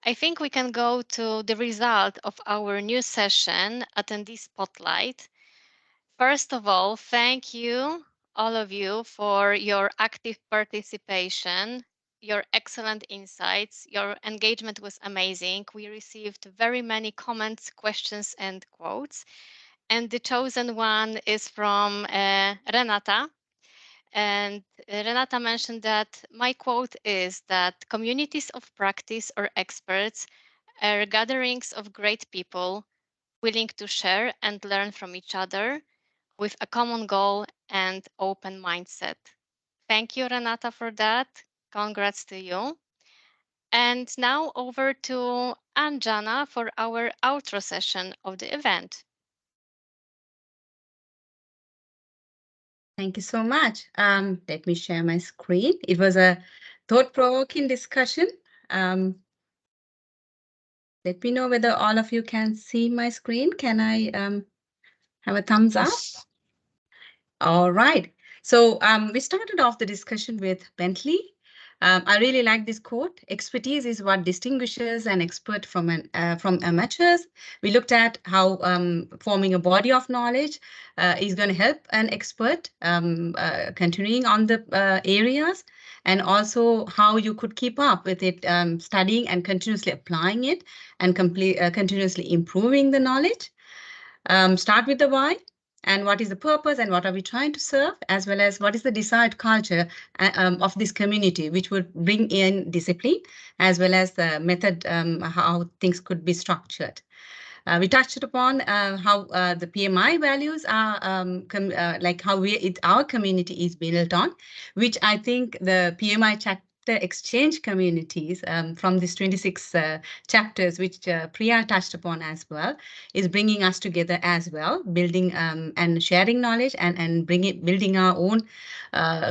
I think we can go to the result of our new session, Attendee Spotlight. First of all, thank you, all of you, for your active participation, your excellent insights. Your engagement was amazing. We received very many comments, questions, and quotes. And the chosen one is from Renata. And Renata mentioned that my quote is that communities of practice or experts are gatherings of great people willing to share and learn from each other with a common goal and open mindset. Thank you, Renata, for that. Congrats to you. And now over to Anjana for our outro session of the event. Thank you so much. Let me share my screen. It was a thought-provoking discussion. Let me know whether all of you can see my screen. Can I have a thumbs up? Yes. All right. So we started off the discussion with Bentley. I really like this quote. Expertise is what distinguishes an expert from amateurs. We looked at how forming a body of knowledge is going to help an expert continuing on the areas, and also how you could keep up with it, studying and continuously applying it and continuously improving the knowledge. Start with the why. And what is the purpose and what are we trying to serve, as well as what is the desired culture of this community, which would bring in discipline, as well as the method, how things could be structured. We touched upon how the PMI values are like how our community is built on, which I think the PMI chapter exchange communities from these 26 chapters, which Priya touched upon as well, is bringing us together as well, building and sharing knowledge and building our own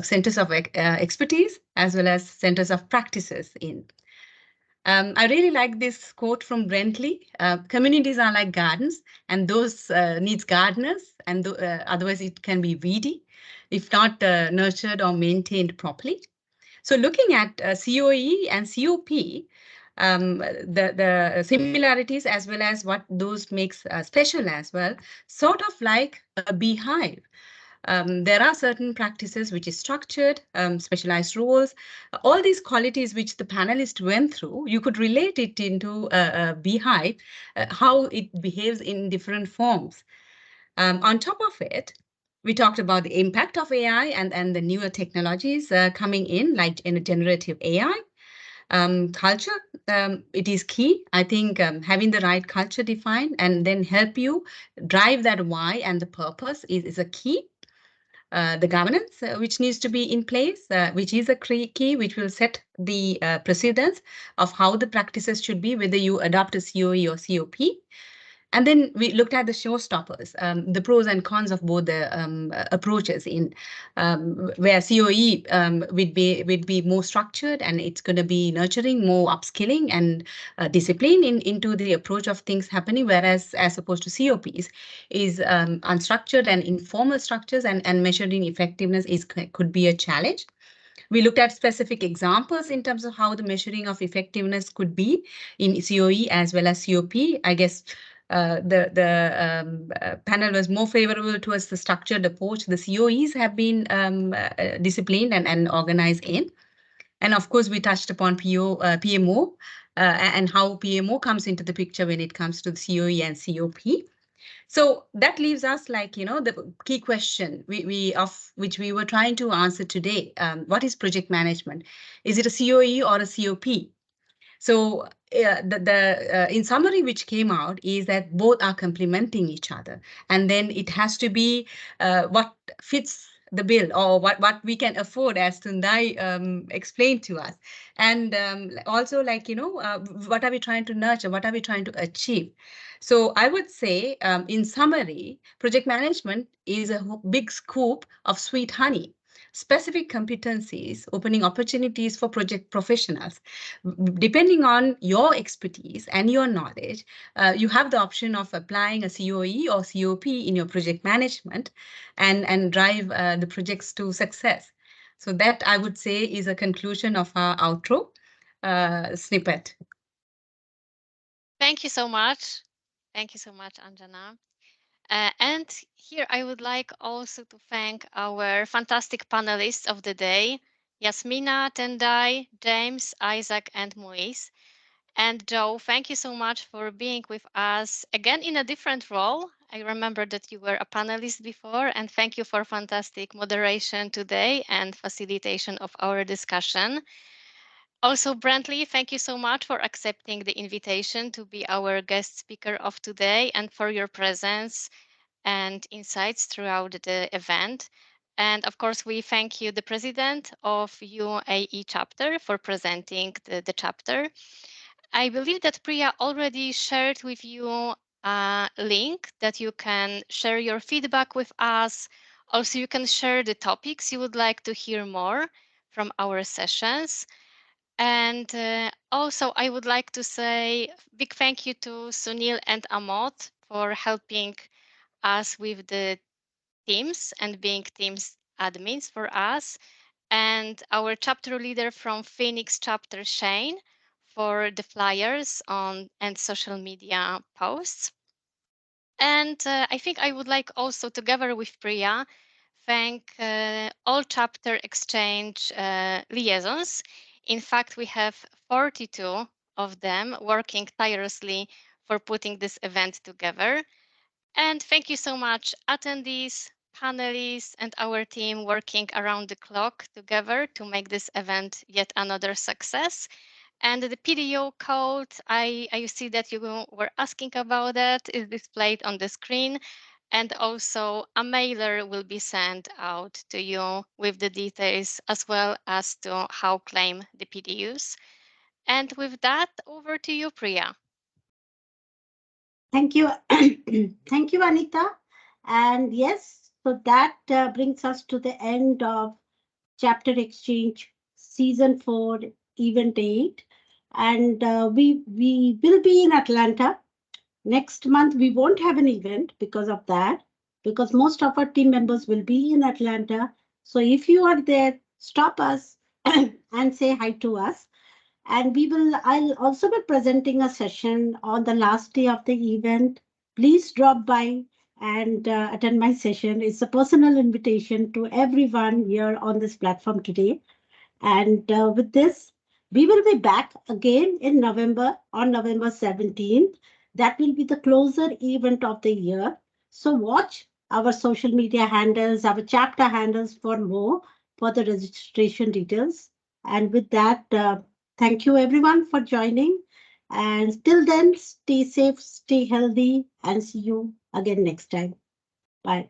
centers of expertise, as well as centers of practices in. I really like this quote from Bentley. Communities are like gardens, and those needs gardeners, and otherwise it can be weedy if not nurtured or maintained properly. So looking at CoE and CoP, the similarities as well as what those makes special as well, sort of like a beehive. There are certain practices which is structured, specialized roles, all these qualities which the panelist went through, you could relate it into a beehive, how it behaves in different forms. On top of it, we talked about the impact of AI and the newer technologies coming in, like in generative AI. Culture, it is key. I think having the right culture defined and then help you drive that why and the purpose is a key. The governance, which needs to be in place, which is a key, which will set the precedence of how the practices should be, whether you adopt a CoE or CoP. And then we looked at the showstoppers, the pros and cons of both the approaches in where CoE would be more structured and it's going to be nurturing, more upskilling and discipline into the approach of things happening, whereas as opposed to CoPs is unstructured and informal structures and measuring effectiveness could be a challenge. We looked at specific examples in terms of how the measuring of effectiveness could be in CoE as well as CoP. I guess the panel was more favorable towards the structured approach. The CoEs have been disciplined and organized in. And of course, we touched upon PMO and how PMO comes into the picture when it comes to the CoE and CoP. So that leaves us like, the key question which we were trying to answer today. What is project management? Is it a CoE or a CoP? So in summary, which came out is that both are complementing each other, and then it has to be what fits the bill, or what we can afford, as Tundai explained to us. And also, like, what are we trying to nurture? What are we trying to achieve? So I would say, in summary, project management is a big scoop of sweet honey. Specific competencies, opening opportunities for project professionals. Depending on your expertise and your knowledge, you have the option of applying a CoE or COP in your project management and drive the projects to success. So that, I would say, is a conclusion of our outro snippet. Thank you so much. Thank you so much, Anjana. And here I would like also to thank our fantastic panelists of the day, Yasmina, Tendai, James, Isaac, and Muiz. And Joe, thank you so much for being with us again in a different role. I remember that you were a panelist before, and thank you for fantastic moderation today and facilitation of our discussion. Also, Brantley, thank you so much for accepting the invitation to be our guest speaker of today and for your presence and insights throughout the event. And of course, we thank you, the president of UAE chapter, for presenting the chapter. I believe that Priya already shared with you a link that you can share your feedback with us. Also, you can share the topics you would like to hear more from our sessions. And also, I would like to say big thank you to Sunil and Amot for helping us with the teams and being teams admins for us, and our chapter leader from Phoenix chapter, Shane, for the flyers on and social media posts. And I think I would like also, together with Priya, thank all chapter exchange liaisons. In fact, we have 42 of them working tirelessly for putting this event together. And thank you so much, attendees, panelists, and our team working around the clock together to make this event yet another success. And the PDO code, I see that you were asking about that, is displayed on the screen. And also a mailer will be sent out to you with the details as well as to how claim the PDUs. And with that, over to you, Priya. Thank you. Thank you, Anita. And yes, so that brings us to the end of Chapter Exchange Season 4, Event 8. And we will be in Atlanta. Next month, we won't have an event because of that, because most of our team members will be in Atlanta. So if you are there, stop us and say hi to us. And I'll also be presenting a session on the last day of the event. Please drop by and attend my session. It's a personal invitation to everyone here on this platform today. And with this, we will be back again in November, on November 17th. That will be the closer event of the year. So watch our social media handles, our chapter handles for more for the registration details. And with that, thank you everyone for joining. And till then, stay safe, stay healthy, and see you again next time. Bye.